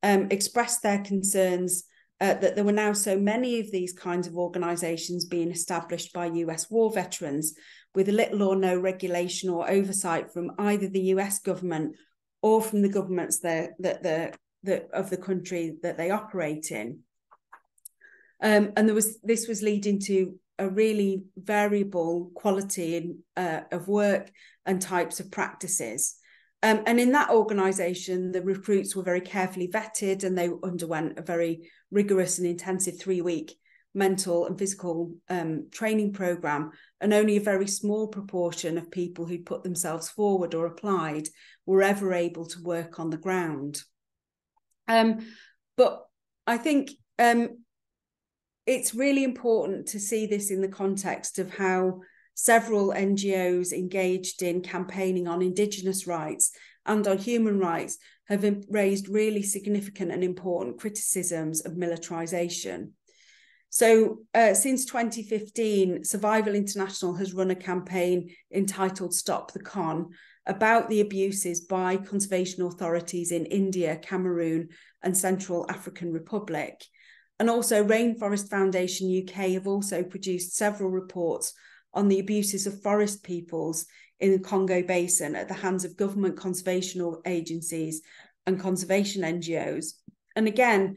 expressed their concerns that there were now so many of these kinds of organisations being established by US war veterans with little or no regulation or oversight from either the US government or from the governments of the country that they operate in. And this was leading to a really variable quality of work and types of practices. And in that organisation, the recruits were very carefully vetted and they underwent a very rigorous and intensive 3-week mental and physical training programme. And only a very small proportion of people who put themselves forward or applied were ever able to work on the ground. But I think it's really important to see this in the context of how several NGOs engaged in campaigning on Indigenous rights and on human rights have raised really significant and important criticisms of militarisation. So since 2015, Survival International has run a campaign entitled Stop the Con about the abuses by conservation authorities in India, Cameroon and Central African Republic. And also Rainforest Foundation UK have also produced several reports on the abuses of forest peoples in the Congo Basin at the hands of government conservation agencies and conservation NGOs. And again,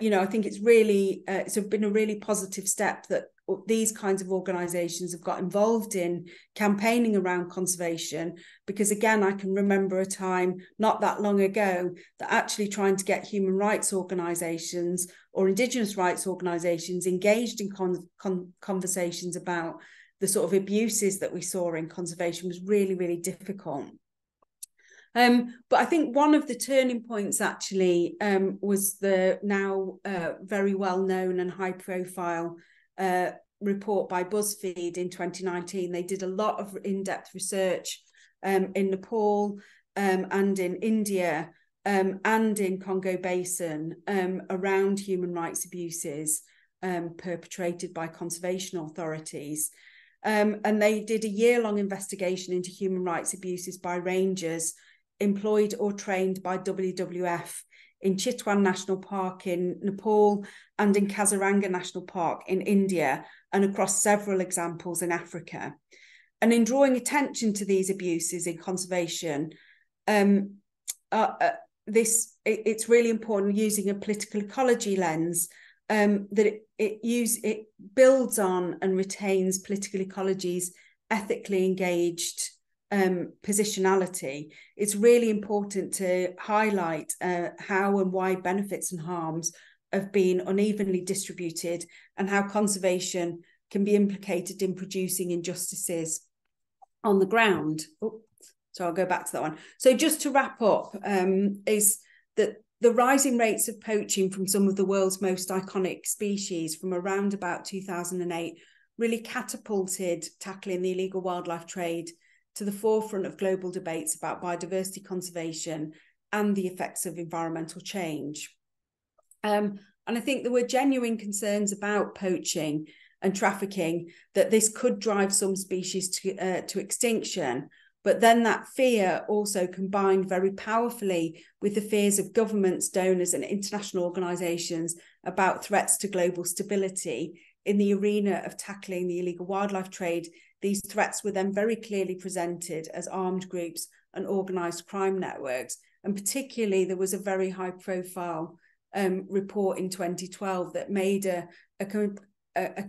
you know, I think it's really, it's been a really positive step that these kinds of organisations have got involved in campaigning around conservation, because again, I can remember a time not that long ago that actually trying to get human rights organisations or Indigenous rights organisations engaged in conversations about the sort of abuses that we saw in conservation was really, really difficult. But I think one of the turning points actually was the now very well-known and high-profile report by BuzzFeed in 2019. They did a lot of in-depth research in Nepal and in India and in Congo Basin around human rights abuses perpetrated by conservation authorities. And they did a year-long investigation into human rights abuses by rangers employed or trained by WWF in Chitwan National Park in Nepal and in Kaziranga National Park in India, and across several examples in Africa. And in drawing attention to these abuses in conservation, it's really important using a political ecology lens that it builds on and retains political ecology's ethically engaged positionality, it's really important to highlight how and why benefits and harms have been unevenly distributed, and how conservation can be implicated in producing injustices on the ground. Oh, so I'll go back to that one. So just to wrap up, is that the rising rates of poaching from some of the world's most iconic species from around about 2008 really catapulted tackling the illegal wildlife trade to the forefront of global debates about biodiversity conservation and the effects of environmental change. And I think there were genuine concerns about poaching and trafficking, that this could drive some species to extinction. But then that fear also combined very powerfully with the fears of governments, donors, and international organisations about threats to global stability in the arena of tackling the illegal wildlife trade. These threats were then very clearly presented as armed groups and organised crime networks. And particularly, there was a very high-profile report in 2012 that made a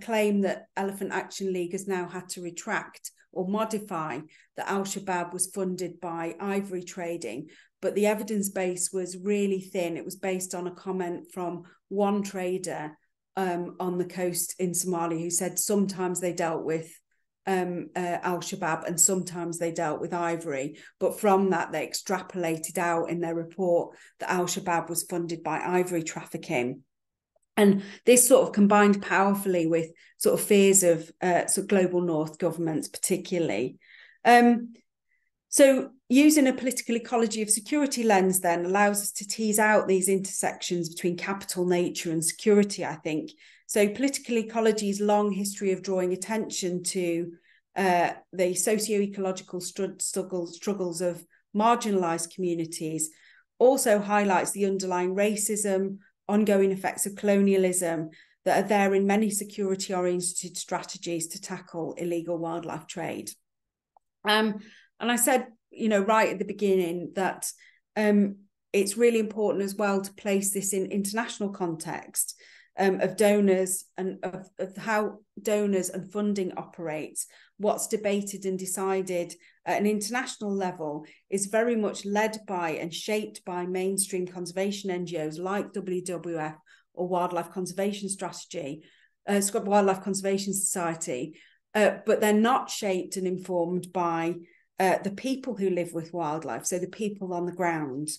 claim that Elephant Action League has now had to retract or modify, that Al-Shabaab was funded by ivory trading. But the evidence base was really thin. It was based on a comment from one trader on the coast in Somalia who said sometimes they dealt with Al-Shabaab and sometimes they dealt with ivory. But from that, they extrapolated out in their report that Al-Shabaab was funded by ivory trafficking. And this sort of combined powerfully with sort of fears of sort of global north governments particularly. So using a political ecology of security lens then allows us to tease out these intersections between capital, nature and security, I think. So political ecology's long history of drawing attention to the socio-ecological struggles of marginalised communities also highlights the underlying racism, ongoing effects of colonialism that are there in many security-oriented strategies to tackle illegal wildlife trade. And I said, you know, right at the beginning that it's really important as well to place this in international context of donors and of how donors and funding operates. What's debated and decided at an international level is very much led by and shaped by mainstream conservation NGOs like WWF or Wildlife Conservation Strategy, Wildlife Conservation Society, but they're not shaped and informed by the people who live with wildlife, so the people on the ground.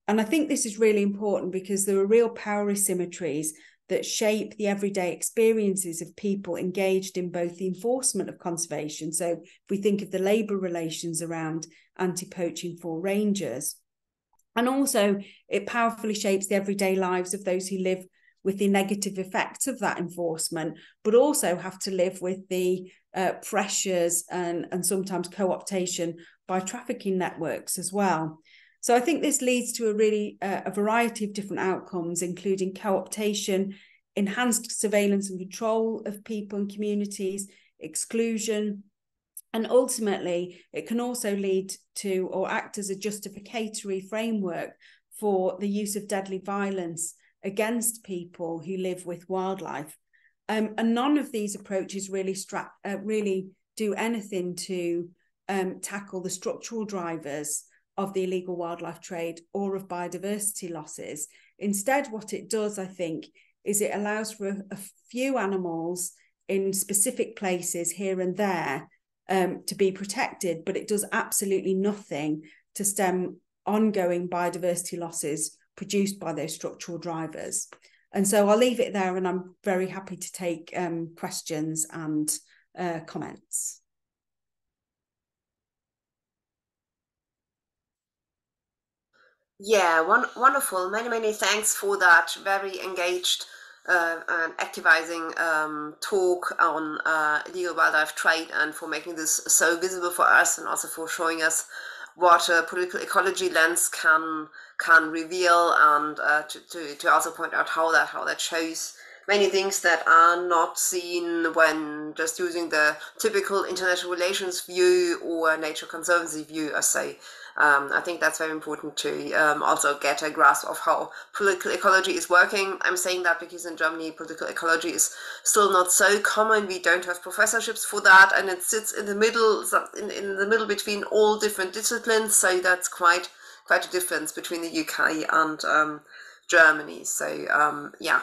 And I think this is really important because there are real power asymmetries that shape the everyday experiences of people engaged in both the enforcement of conservation. So if we think of the labour relations around anti-poaching for rangers, and also it powerfully shapes the everyday lives of those who live with the negative effects of that enforcement, but also have to live with the pressures and sometimes co-optation by trafficking networks as well. So I think this leads to a variety of different outcomes, including co-optation, enhanced surveillance and control of people and communities, exclusion, and ultimately it can also lead to or act as a justificatory framework for the use of deadly violence against people who live with wildlife. And none of these approaches really do anything to tackle the structural drivers of the illegal wildlife trade or of biodiversity losses. Instead, what it does, I think, is it allows for a few animals in specific places here and there to be protected, but it does absolutely nothing to stem ongoing biodiversity losses produced by those structural drivers. And so I'll leave it there, and I'm very happy to take questions and comments. Yeah, wonderful. Many thanks for that very engaged and activizing talk on illegal wildlife trade, and for making this so visible for us, and also for showing us what a political ecology lens can reveal, and to also point out how that shows many things that are not seen when just using the typical international relations view or nature conservancy view, I say. I think that's very important to also get a grasp of how political ecology is working. I'm saying that because in Germany, political ecology is still not so common. We don't have professorships for that, and it sits in the middle, in the middle between all different disciplines. So that's quite a difference between the UK and Germany. So yeah.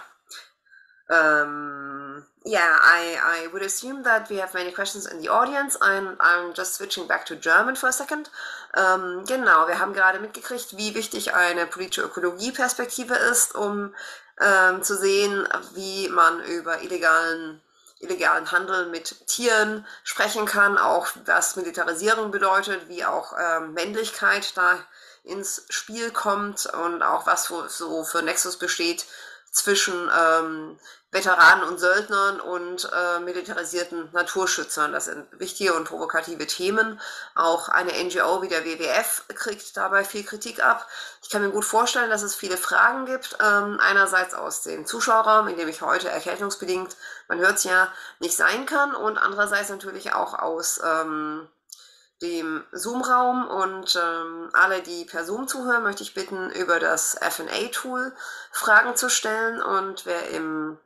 I would assume that we have many questions in the audience. I'm just switching back to German for a second. Genau, wir haben gerade mitgekriegt, wie wichtig eine politische Ökologie-Perspektive ist, um zu sehen, wie man über illegalen Handel mit Tieren sprechen kann, auch was Militarisierung bedeutet, wie auch Männlichkeit da ins Spiel kommt und auch was so für Nexus besteht zwischen Veteranen und Söldnern und militarisierten Naturschützern. Das sind wichtige und provokative Themen. Auch eine NGO wie der WWF kriegt dabei viel Kritik ab. Ich kann mir gut vorstellen, dass es viele Fragen gibt. Einerseits aus dem Zuschauerraum, in dem ich heute erkältungsbedingt, man hört es ja, nicht sein kann, und andererseits natürlich auch aus dem Zoom-Raum, und alle, die per Zoom zuhören, möchte ich bitten, über das F&A-Tool Fragen zu stellen, und wer im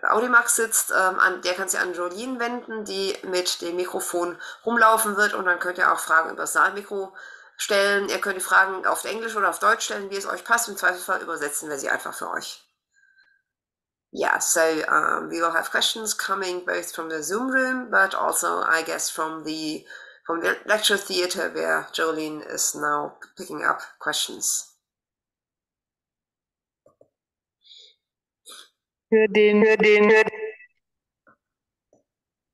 Audimax sitzt, der kann sich an Jolene wenden, die mit dem Mikrofon rumlaufen wird, und dann könnt ihr auch Fragen über das Saalmikro stellen. Ihr könnt die Fragen auf Englisch oder auf Deutsch stellen, wie es euch passt. Im Zweifelsfall übersetzen wir sie einfach für euch. Yeah, so we will have questions coming both from the Zoom room, but also, I guess, from the lecture theater, where Jolene is now picking up questions.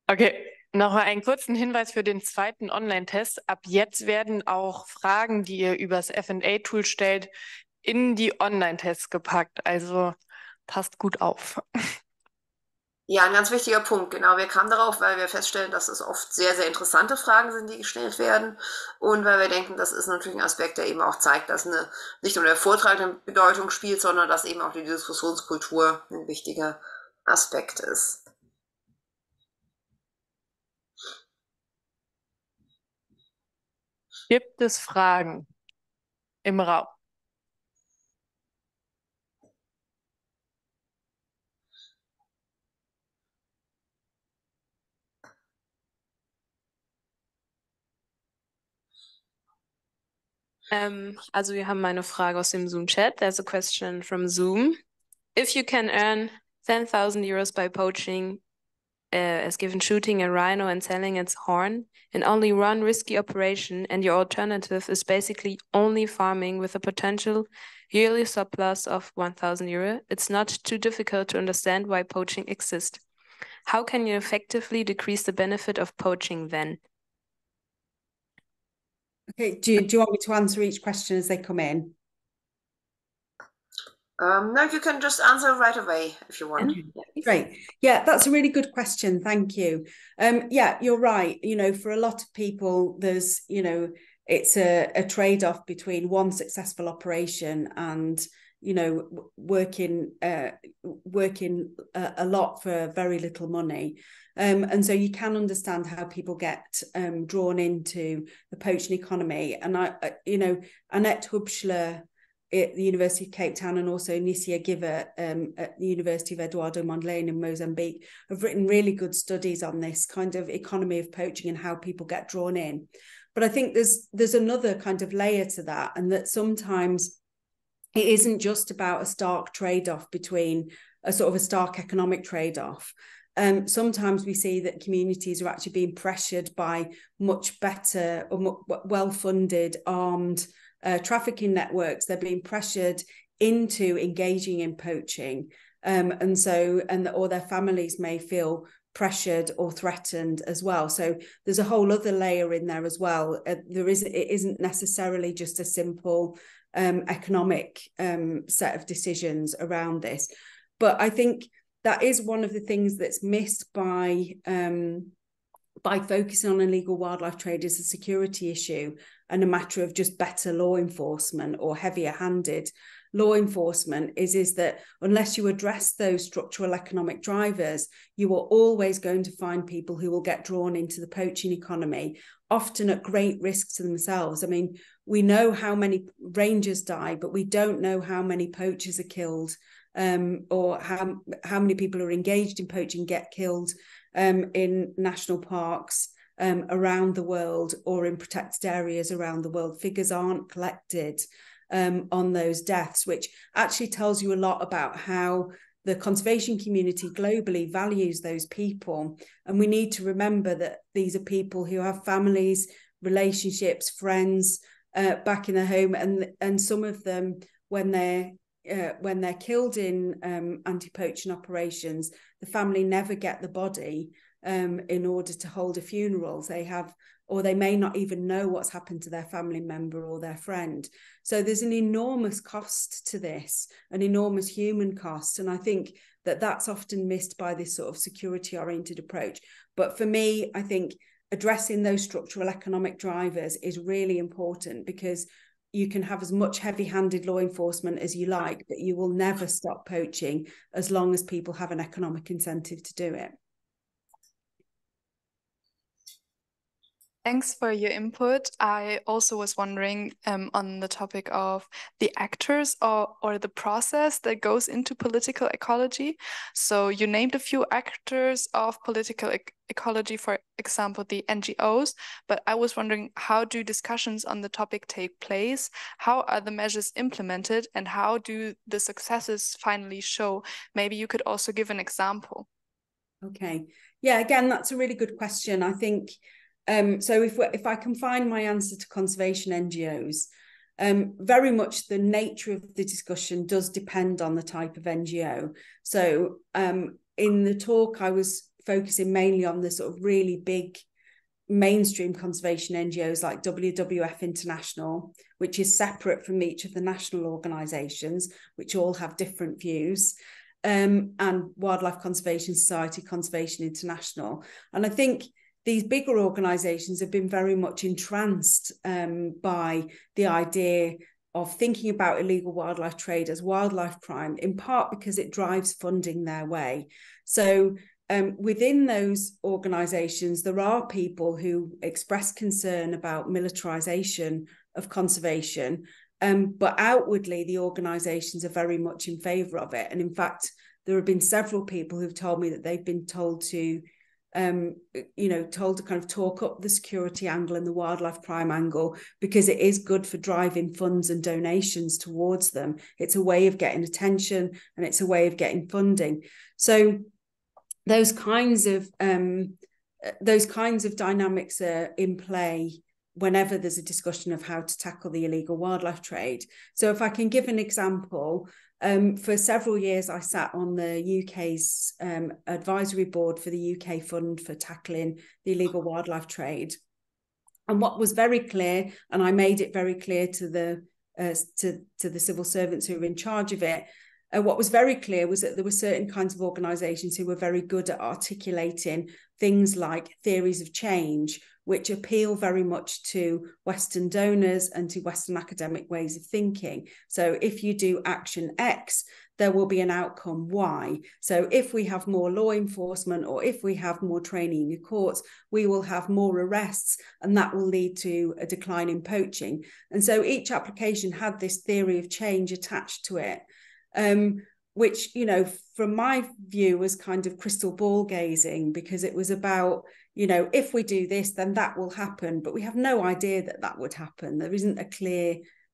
Okay, nochmal einen kurzen Hinweis für den zweiten Online-Test. Ab jetzt werden auch Fragen, die ihr übers F&A-Tool stellt, in die Online-Tests gepackt. Also passt gut auf. Ja, ein ganz wichtiger Punkt. Genau, wir kamen darauf, weil wir feststellen, dass es oft sehr, sehr interessante Fragen sind, die gestellt werden. Und weil wir denken, das ist natürlich ein Aspekt, der eben auch zeigt, dass nicht nur der Vortrag eine Bedeutung spielt, sondern dass eben auch die Diskussionskultur ein wichtiger Aspekt ist. Gibt es Fragen im Raum? Also wir haben eine Frage aus dem Zoom-Chat. There's a question from Zoom. If you can earn 10,000 euros by poaching, as given shooting a rhino and selling its horn, in only one risky operation, and your alternative is basically only farming with a potential yearly surplus of 1,000 euro, it's not too difficult to understand why poaching exists. How can you effectively decrease the benefit of poaching then? Okay, do you want me to answer each question as they come in? No, you can just answer right away if you want. Great. Yeah, that's a really good question. Thank you. Yeah, you're right. For a lot of people, there's, it's a trade-off between one successful operation and, working a lot for very little money. And so you can understand how people get drawn into the poaching economy. And Annette Hubschler at the University of Cape Town, and also Nisia Giver at the University of Eduardo Mondlane in Mozambique, have written really good studies on this kind of economy of poaching and how people get drawn in. But I think there's another kind of layer to that, and that sometimes it isn't just about a stark trade-off between a sort of a stark economic trade-off. Sometimes we see that communities are actually being pressured by much better or well-funded armed trafficking networks. They're being pressured into engaging in poaching, or their families may feel pressured or threatened as well. So there's a whole other layer in there as well. It isn't necessarily just a simple economic set of decisions around this, but I think that is one of the things that's missed by focusing on illegal wildlife trade is a security issue. and a matter of just better law enforcement or heavier handed law enforcement is that unless you address those structural economic drivers, you are always going to find people who will get drawn into the poaching economy, often at great risk to themselves. I mean, we know how many rangers die, but we don't know how many poachers are killed, or how many people who are engaged in poaching get killed in national parks around the world or in protected areas around the world. Figures aren't collected on those deaths, which actually tells you a lot about how the conservation community globally values those people. And we need to remember that these are people who have families, relationships, friends back in their home, and some of them, when they're killed in anti-poaching operations, the family never get the body in order to hold a funeral. Or they may not even know what's happened to their family member or their friend. So there's an enormous cost to this, an enormous human cost. And I think that that's often missed by this sort of security-oriented approach. But for me, I think addressing those structural economic drivers is really important, because you can have as much heavy-handed law enforcement as you like, but you will never stop poaching as long as people have an economic incentive to do it. Thanks for your input. I also was wondering on the topic of the actors or the process that goes into political ecology. So you named a few actors of political ecology, for example, the NGOs, but I was wondering, how do discussions on the topic take place? How are the measures implemented, and how do the successes finally show? Maybe you could also give an example. Okay. Yeah, again, that's a really good question. I think so if I confine my answer to conservation NGOs, very much the nature of the discussion does depend on the type of NGO. So in the talk, I was focusing mainly on the sort of really big mainstream conservation NGOs like WWF International, which is separate from each of the national organisations, which all have different views, and Wildlife Conservation Society, Conservation International. And I think these bigger organisations have been very much entranced by the idea of thinking about illegal wildlife trade as wildlife crime, in part because it drives funding their way. So within those organisations, there are people who express concern about militarisation of conservation, but outwardly the organisations are very much in favour of it. And in fact, there have been several people who've told me that they've been told to told to kind of talk up the security angle and the wildlife crime angle, because it is good for driving funds and donations towards them. It's a way of getting attention, and it's a way of getting funding. So those kinds of dynamics are in play whenever there's a discussion of how to tackle the illegal wildlife trade. So if I can give an example, for several years, I sat on the UK's advisory board for the UK Fund for tackling the illegal wildlife trade. And what was very clear, and I made it very clear to the civil servants who were in charge of it, what was very clear was that there were certain kinds of organisations who were very good at articulating things like theories of change, which appeal very much to Western donors and to Western academic ways of thinking. So if you do action X, there will be an outcome Y. So if we have more law enforcement, or if we have more training in the courts, we will have more arrests, and that will lead to a decline in poaching. And so each application had this theory of change attached to it, which, from my view, was kind of crystal ball gazing, because it was about, if we do this, then that will happen. But we have no idea that that would happen. There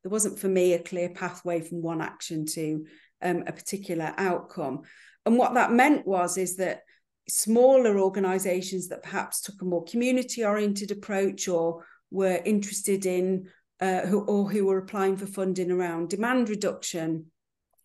wasn't for me a clear pathway from one action to a particular outcome. And what that meant is that smaller organisations that perhaps took a more community-oriented approach, or were interested in, who were applying for funding around demand reduction,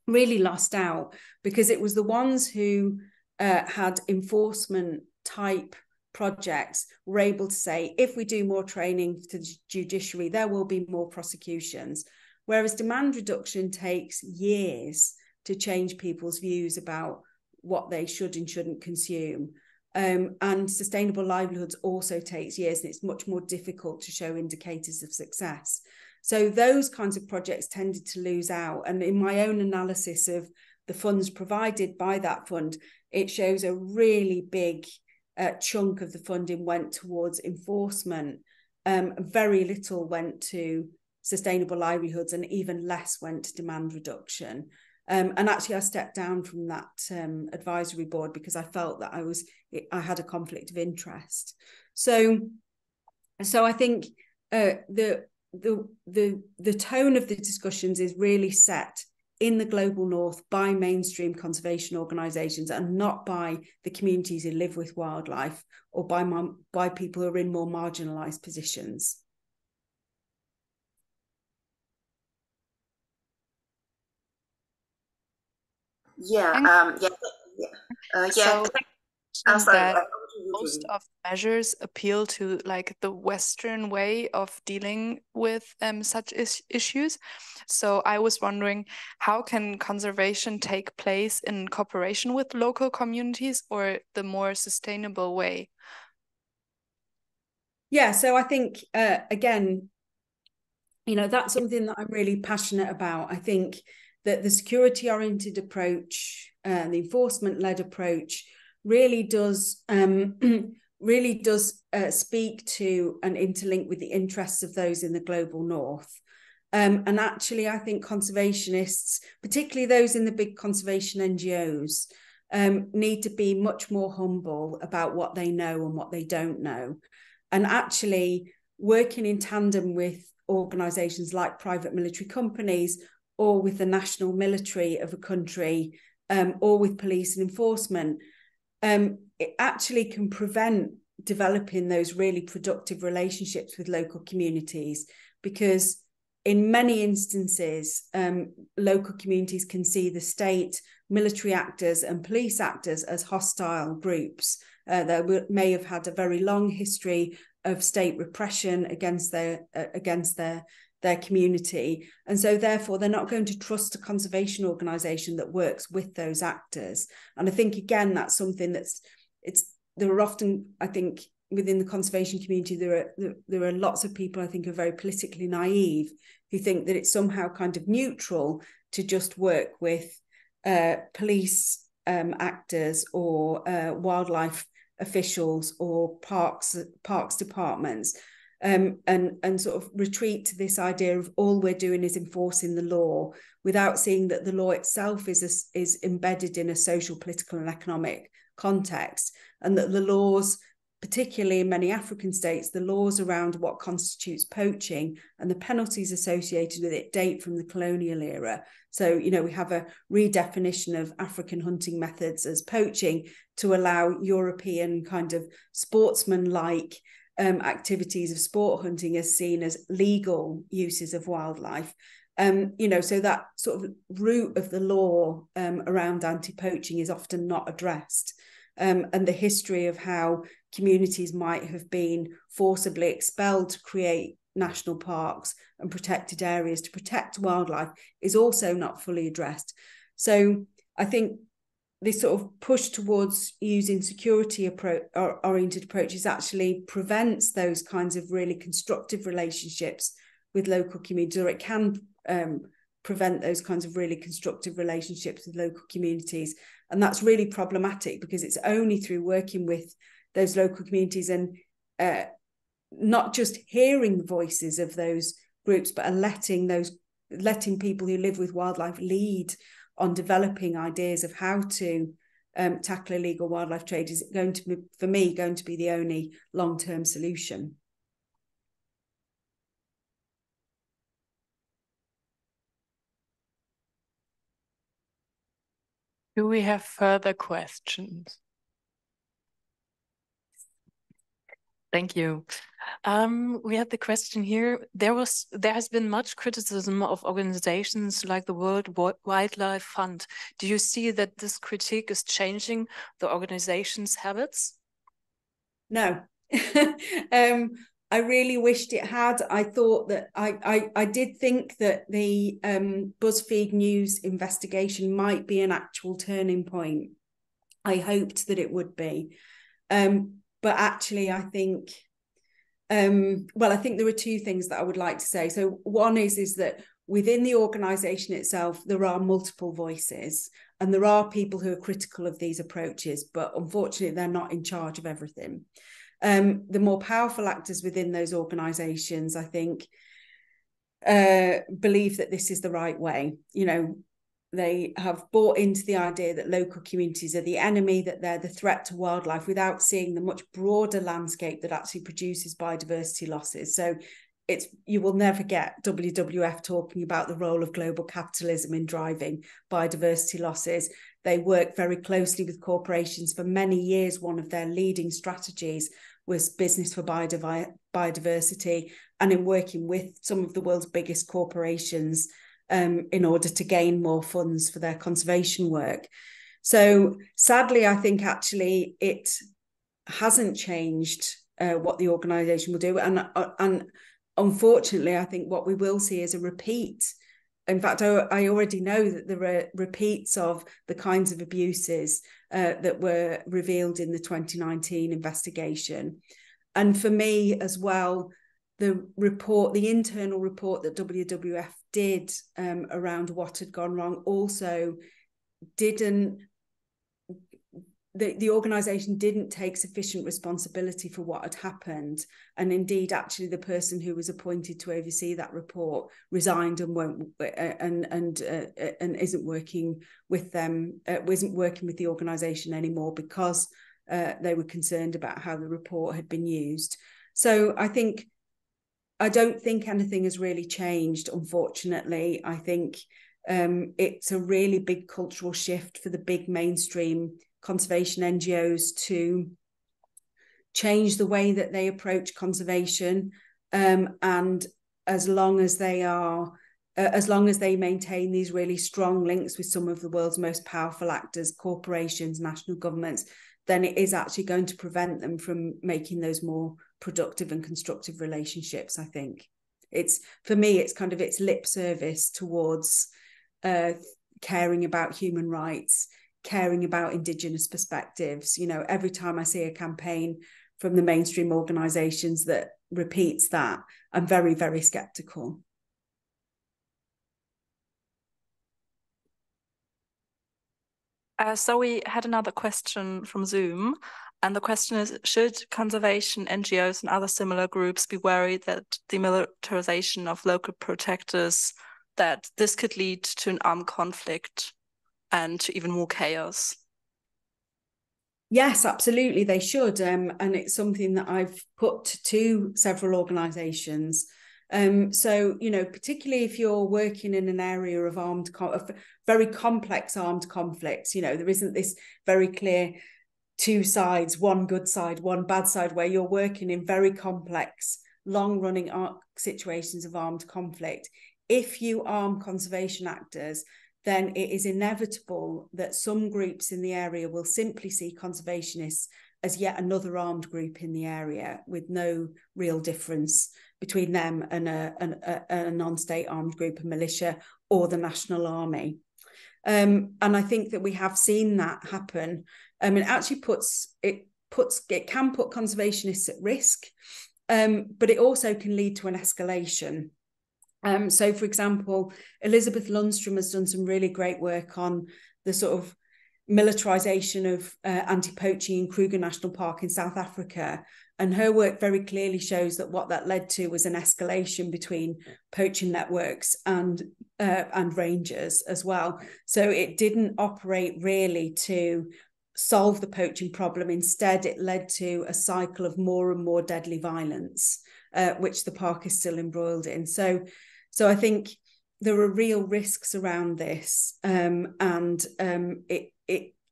really lost out, because it was the ones who had enforcement type projects were able to say, if we do more training to the judiciary, there will be more prosecutions. Whereas demand reduction takes years to change people's views about what they should and shouldn't consume. and sustainable livelihoods also takes years, and it's much more difficult to show indicators of success. So those kinds of projects tended to lose out. And in my own analysis of the funds provided by that fund, it shows a really big chunk of the funding went towards enforcement. Very little went to sustainable livelihoods, and even less went to demand reduction. And actually, I stepped down from that advisory board because I felt that I had a conflict of interest. So I think the tone of the discussions is really set in the global north by mainstream conservation organisations, and not by the communities who live with wildlife, or by people who are in more marginalised positions. Most of measures appeal to like the Western way of dealing with such issues. So I was wondering, how can conservation take place in cooperation with local communities, or the more sustainable way? Yeah, so I think, again, that's something that I'm really passionate about. I think that the security-oriented approach, the enforcement-led approach, really does speak to and interlink with the interests of those in the global north. And actually, I think conservationists, particularly those in the big conservation NGOs, need to be much more humble about what they know and what they don't know. And actually working in tandem with organisations like private military companies, or with the national military of a country, or with police and enforcement, it actually can prevent developing those really productive relationships with local communities, because in many instances, local communities can see the state, military actors and police actors as hostile groups that may have had a very long history of state repression against their community. And so therefore they're not going to trust a conservation organisation that works with those actors. And I think, again, that's something there are often, I think, within the conservation community, there are lots of people, I think, are very politically naive, who think that it's somehow kind of neutral to just work with police actors, or wildlife officials, or parks departments, and sort of retreat to this idea of all we're doing is enforcing the law, without seeing that the law itself is embedded in a social, political and economic context, and that the laws, particularly in many African states, the laws around what constitutes poaching and the penalties associated with it date from the colonial era. So, we have a redefinition of African hunting methods as poaching to allow European kind of sportsman-like activities of sport hunting as seen as legal uses of wildlife. So that sort of root of the law around anti-poaching is often not addressed. And the history of how communities might have been forcibly expelled to create national parks and protected areas to protect wildlife is also not fully addressed. So I think this sort of push towards using security-oriented approaches actually prevents those kinds of really constructive relationships with local communities, or it can prevent those kinds of really constructive relationships with local communities. And that's really problematic, because it's only through working with those local communities and not just hearing the voices of those groups, but letting people who live with wildlife lead on developing ideas of how to tackle illegal wildlife trade is going to be, for me, going to be the only long-term solution. Do we have further questions? Thank you. We had the question here. There has been much criticism of organizations like the World Wildlife Fund. Do you see that this critique is changing the organization's habits? No. I really wished it had. I thought that I did think that the BuzzFeed News investigation might be an actual turning point. I hoped that it would be. But actually, I think, well, I think there are two things that I would like to say. So one is that within the organisation itself, there are multiple voices, and there are people who are critical of these approaches, but unfortunately, they're not in charge of everything. The more powerful actors within those organisations, I think, believe that this is the right way. You know, they have bought into the idea that local communities are the enemy, that they're the threat to wildlife, without seeing the much broader landscape that actually produces biodiversity losses. So you will never get WWF talking about the role of global capitalism in driving biodiversity losses. They work very closely with corporations. For many years, one of their leading strategies was business for biodiversity, and in working with some of the world's biggest corporations in order to gain more funds for their conservation work. So sadly, I think actually it hasn't changed what the organisation will do. And unfortunately, I think what we will see is a repeat. In fact, I already know that there are repeats of the kinds of abuses that were revealed in the 2019 investigation. And for me as well, the internal report that WWF did around what had gone wrong also didn't, the organisation didn't take sufficient responsibility for what had happened. And indeed, actually, the person who was appointed to oversee that report resigned and won't and isn't working with them, isn't working with the organisation anymore because they were concerned about how the report had been used. So I don't think anything has really changed, unfortunately. I think it's a really big cultural shift for the big mainstream conservation NGOs to change the way that they approach conservation. And as long as they maintain these really strong links with some of the world's most powerful actors, corporations, national governments, then it is actually going to prevent them from making those more productive and constructive relationships. I think for me, it's lip service towards caring about human rights, caring about Indigenous perspectives. You know, every time I see a campaign from the mainstream organisations that repeats that, I'm very, very sceptical. So we had another question from Zoom, and the question is, should conservation NGOs and other similar groups be worried that the militarization of local protectors, that this could lead to an armed conflict and to even more chaos? Yes, absolutely, they should. And it's something that I've put to several organisations. So, you know, particularly if you're working in an area of very complex armed conflicts, you know, there isn't this very clear two sides, one good side, one bad side, where you're working in very complex, long-running situations of armed conflict. If you arm conservation actors, then it is inevitable that some groups in the area will simply see conservationists as yet another armed group in the area, with no real difference between them and a non-state armed group, a militia or the National Army. And I think that we have seen that happen. It actually can put conservationists at risk, but it also can lead to an escalation. So, for example, Elizabeth Lundstrom has done some really great work on the sort of militarization of anti-poaching in Kruger National Park in South Africa. And her work very clearly shows that what that led to was an escalation between poaching networks and rangers as well. So it didn't operate really to solve the poaching problem. Instead, it led to a cycle of more and more deadly violence, which the park is still embroiled in. So I think there are real risks around this, and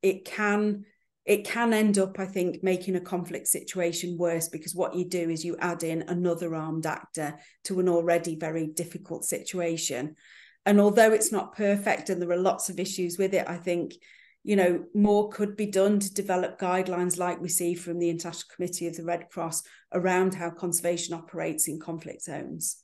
it can end up, I think, making a conflict situation worse, because what you do is you add in another armed actor to an already very difficult situation. And although it's not perfect and there are lots of issues with it, I think, you know, more could be done to develop guidelines like we see from the International Committee of the Red Cross around how conservation operates in conflict zones.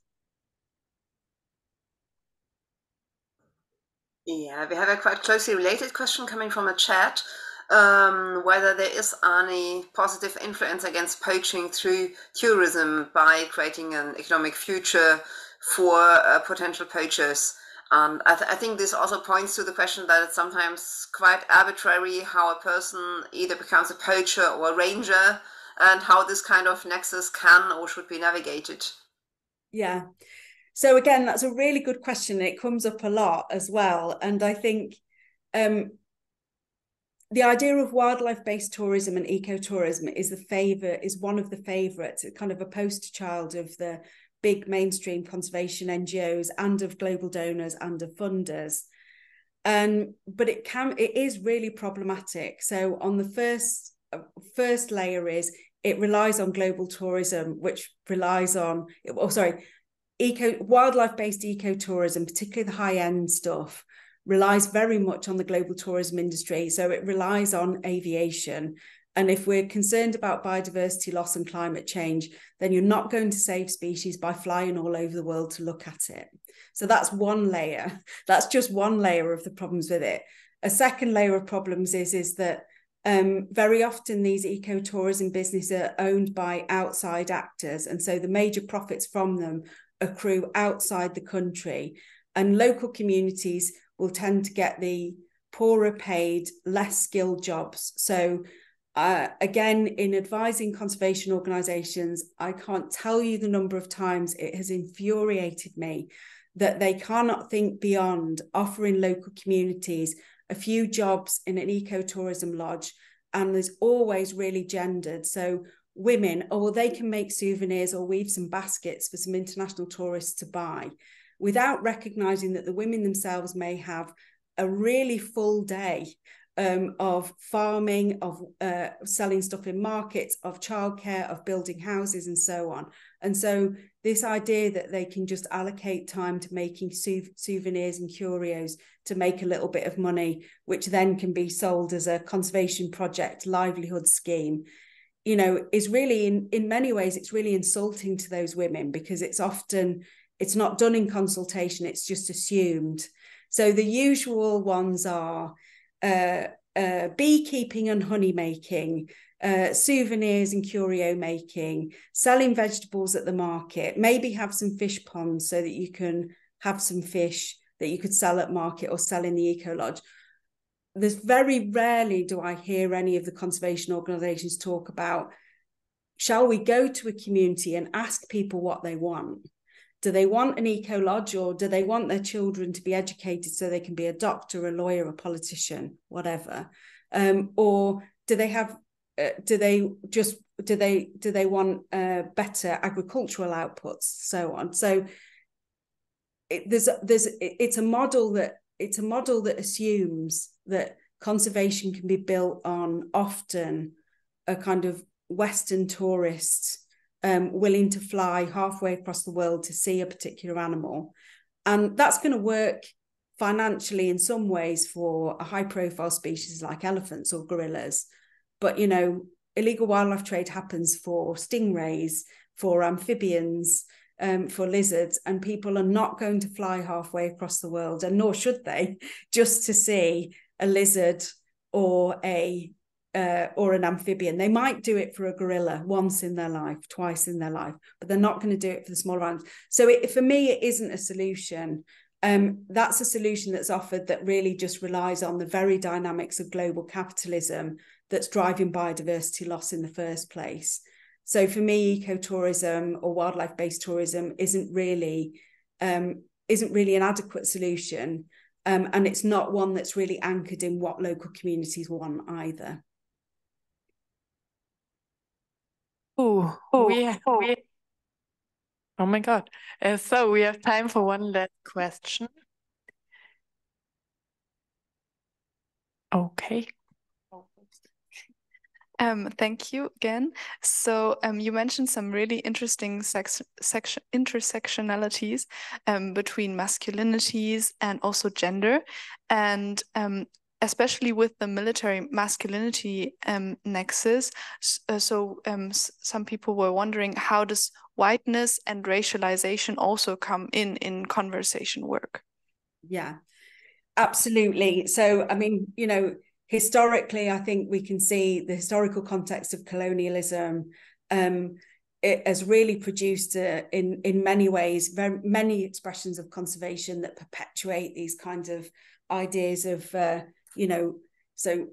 Yeah, we have a quite closely related question coming from a chat. whether there is any positive influence against poaching through tourism by creating an economic future for potential poachers. And I think this also points to the question that it's sometimes quite arbitrary how a person either becomes a poacher or a ranger, and how this kind of nexus can or should be navigated. Yeah. So again, that's a really good question. It comes up a lot as well. And I think the idea of wildlife-based tourism and ecotourism is one of the favorites. It's kind of a poster child of the big mainstream conservation NGOs and of global donors and of funders. But it is really problematic. So on the first layer is it relies on global tourism, which relies on, wildlife-based ecotourism, particularly the high-end stuff, relies very much on the global tourism industry. So it relies on aviation. And if we're concerned about biodiversity loss and climate change, then you're not going to save species by flying all over the world to look at it. So that's one layer. That's just one layer of the problems with it. A second layer of problems is that very often these ecotourism businesses are owned by outside actors. And so the major profits from them accrue outside the country. And local communities will tend to get the poorer paid, less skilled jobs. So again, in advising conservation organisations, I can't tell you the number of times it has infuriated me that they cannot think beyond offering local communities a few jobs in an ecotourism lodge, and there's always really gendered. So women, they can make souvenirs or weave some baskets for some international tourists to buy, without recognising that the women themselves may have a really full day of farming, of selling stuff in markets, of childcare, of building houses and so on. And so this idea that they can just allocate time to making souvenirs and curios to make a little bit of money, which then can be sold as a conservation project livelihood scheme, is really, in many ways, it's really insulting to those women, because it's not done in consultation, it's just assumed. So the usual ones are beekeeping and honey making, souvenirs and curio making, selling vegetables at the market, maybe have some fish ponds so that you can have some fish that you could sell at market or sell in the eco lodge. There's very rarely do I hear any of the conservation organisations talk about, shall we go to a community and ask people what they want? Do they want an eco lodge, or do they want their children to be educated so they can be a doctor, a lawyer, a politician, whatever? Or do they have? Do they want better agricultural outputs, so on? So it's a model that assumes that conservation can be built on often a kind of Western tourist willing to fly halfway across the world to see a particular animal. And that's going to work financially in some ways for a high-profile species like elephants or gorillas. But, illegal wildlife trade happens for stingrays, for amphibians, for lizards, and people are not going to fly halfway across the world, and nor should they, just to see a lizard or an amphibian. They might do it for a gorilla once in their life, twice in their life, but they're not going to do it for the smaller animals. So for me, it isn't a solution. That's a solution that's offered that really just relies on the very dynamics of global capitalism that's driving biodiversity loss in the first place. So for me, ecotourism or wildlife-based tourism isn't really an adequate solution. And it's not one that's really anchored in what local communities want either. Oh my God. So we have time for one last question. Okay. Thank you again. So you mentioned some really interesting intersectionalities between masculinities and also gender. And especially with the military masculinity nexus. Some people were wondering, how does whiteness and racialization also come in conversation work? Yeah, absolutely. So, I mean, historically, I think we can see the historical context of colonialism. It has really produced, in many ways, very many expressions of conservation that perpetuate these kinds of ideas of, so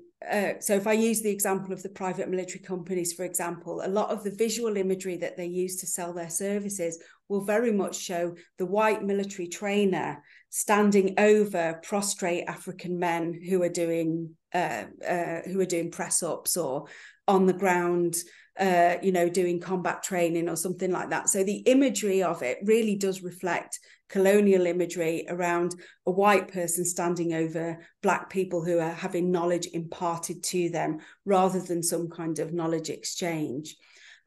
if I use the example of the private military companies, for example, a lot of the visual imagery that they use to sell their services will very much show the white military trainer standing over prostrate African men who are doing press ups or on the ground, doing combat training or something like that. So the imagery of it really does reflect colonial imagery around a white person standing over Black people who are having knowledge imparted to them rather than some kind of knowledge exchange.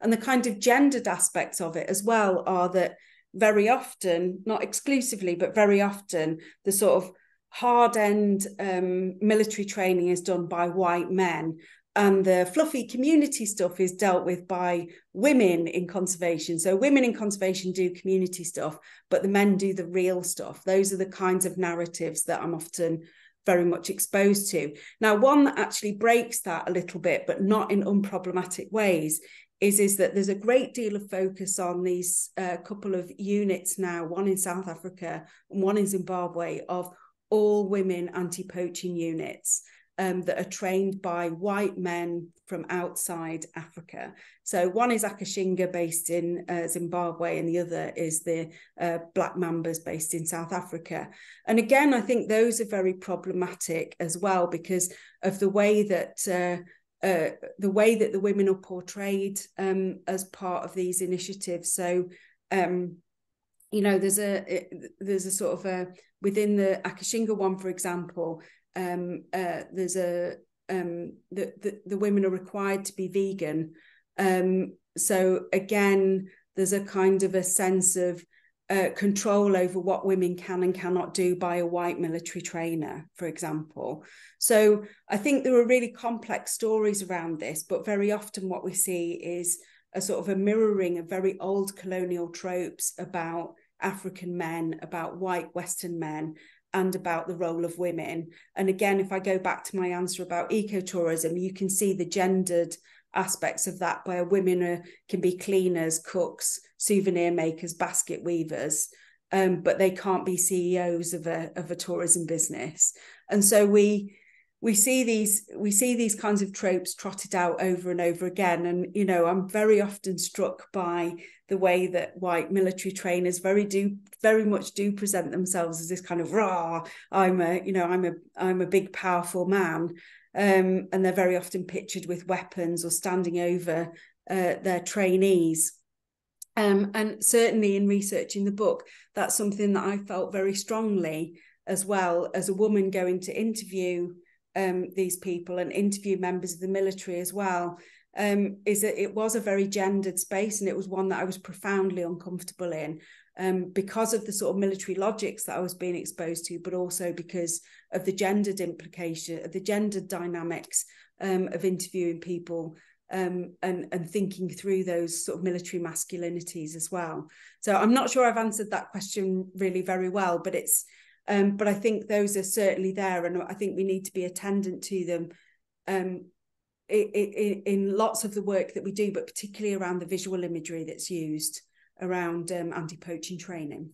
And the kind of gendered aspects of it as well are that very often, not exclusively, but very often, the sort of hard-end military training is done by white men, and the fluffy community stuff is dealt with by women in conservation. So women in conservation do community stuff, but the men do the real stuff. Those are the kinds of narratives that I'm often very much exposed to. Now, one that actually breaks that a little bit, but not in unproblematic ways, is that there's a great deal of focus on these couple of units now, one in South Africa and one in Zimbabwe, of all women anti-poaching units. That are trained by white men from outside Africa. So one is Akashinga, based in Zimbabwe, and the other is the Black Mambas, based in South Africa. And again, I think those are very problematic as well, because of the way that the women are portrayed as part of these initiatives. So there's a sort of within the Akashinga one, for example. There's the women are required to be vegan. So again, there's a kind of a sense of control over what women can and cannot do by a white military trainer, for example. So I think there are really complex stories around this, but very often what we see is a sort of a mirroring of very old colonial tropes about African men, about white Western men, and about the role of women. And again, if I go back to my answer about ecotourism, you can see the gendered aspects of that, where women can be cleaners, cooks, souvenir makers, basket weavers, but they can't be CEOs of a tourism business. And so we see these kinds of tropes trotted out over and over again. And I'm very often struck by the way that white military trainers very much do present themselves as this kind of raw, I'm a big powerful man, and they're very often pictured with weapons or standing over their trainees. And certainly in researching the book, that's something that I felt very strongly as well, as a woman going to interview these people and interview members of the military as well, is that it was a very gendered space, and it was one that I was profoundly uncomfortable in, because of the sort of military logics that I was being exposed to, but also because of the gendered implication, the gendered dynamics of interviewing people and thinking through those sort of military masculinities as well. So I'm not sure I've answered that question really very well, but I think those are certainly there, and I think we need to be attendant to them in lots of the work that we do, but particularly around the visual imagery that's used around anti-poaching training.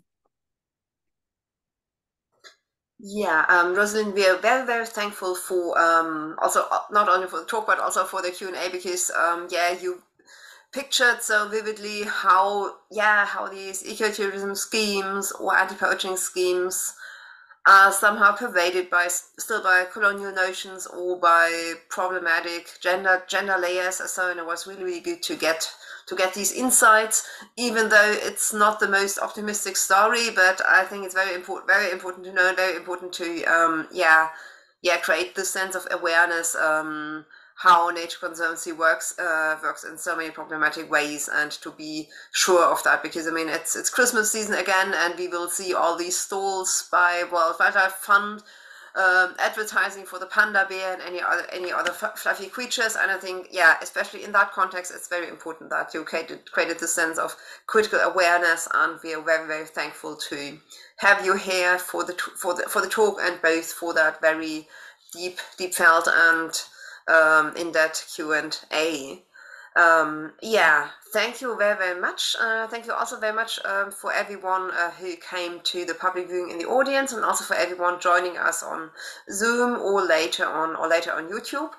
Yeah, Rosaleen, we are very, very thankful for also not only for the talk, but also for the Q&A, because you pictured so vividly how these ecotourism schemes or anti-poaching schemes are somehow pervaded still by colonial notions or by problematic gender layers. So it was really, really good to get these insights, even though it's not the most optimistic story. But I think it's very important to know, very important to create this sense of awareness. How Nature Conservancy works in so many problematic ways, and to be sure of that, because I mean it's Christmas season again, and we will see all these stalls by World Wildlife Fund advertising for the panda bear and any other fluffy creatures. And I think especially in that context, it's very important that you created this sense of critical awareness, and we are very, very thankful to have you here for the talk, and both for that very deep felt and in that Q&A. Yeah, thank you very much. Thank you also very much for everyone who came to the public viewing in the audience, and also for everyone joining us on Zoom or later on YouTube.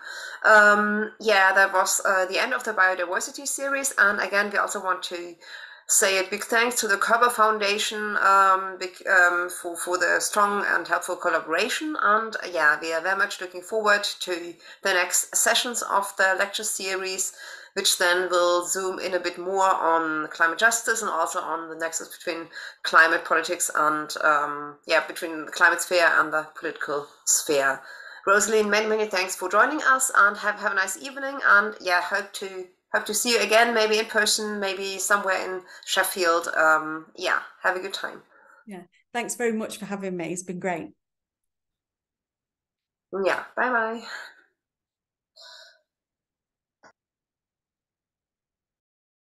Yeah, that was the end of the biodiversity series, and again, we also want to say a big thanks to the Körber Foundation for the strong and helpful collaboration. And yeah, we are very much looking forward to the next sessions of the lecture series, which then will zoom in a bit more on climate justice and also on the nexus between climate politics and between the climate sphere and the political sphere. Rosaleen, many thanks for joining us, and have a nice evening. And yeah, hope to see you again, maybe in person, maybe somewhere in Sheffield. Yeah, have a good time. Yeah, thanks very much for having me. It's been great. Yeah, bye-bye.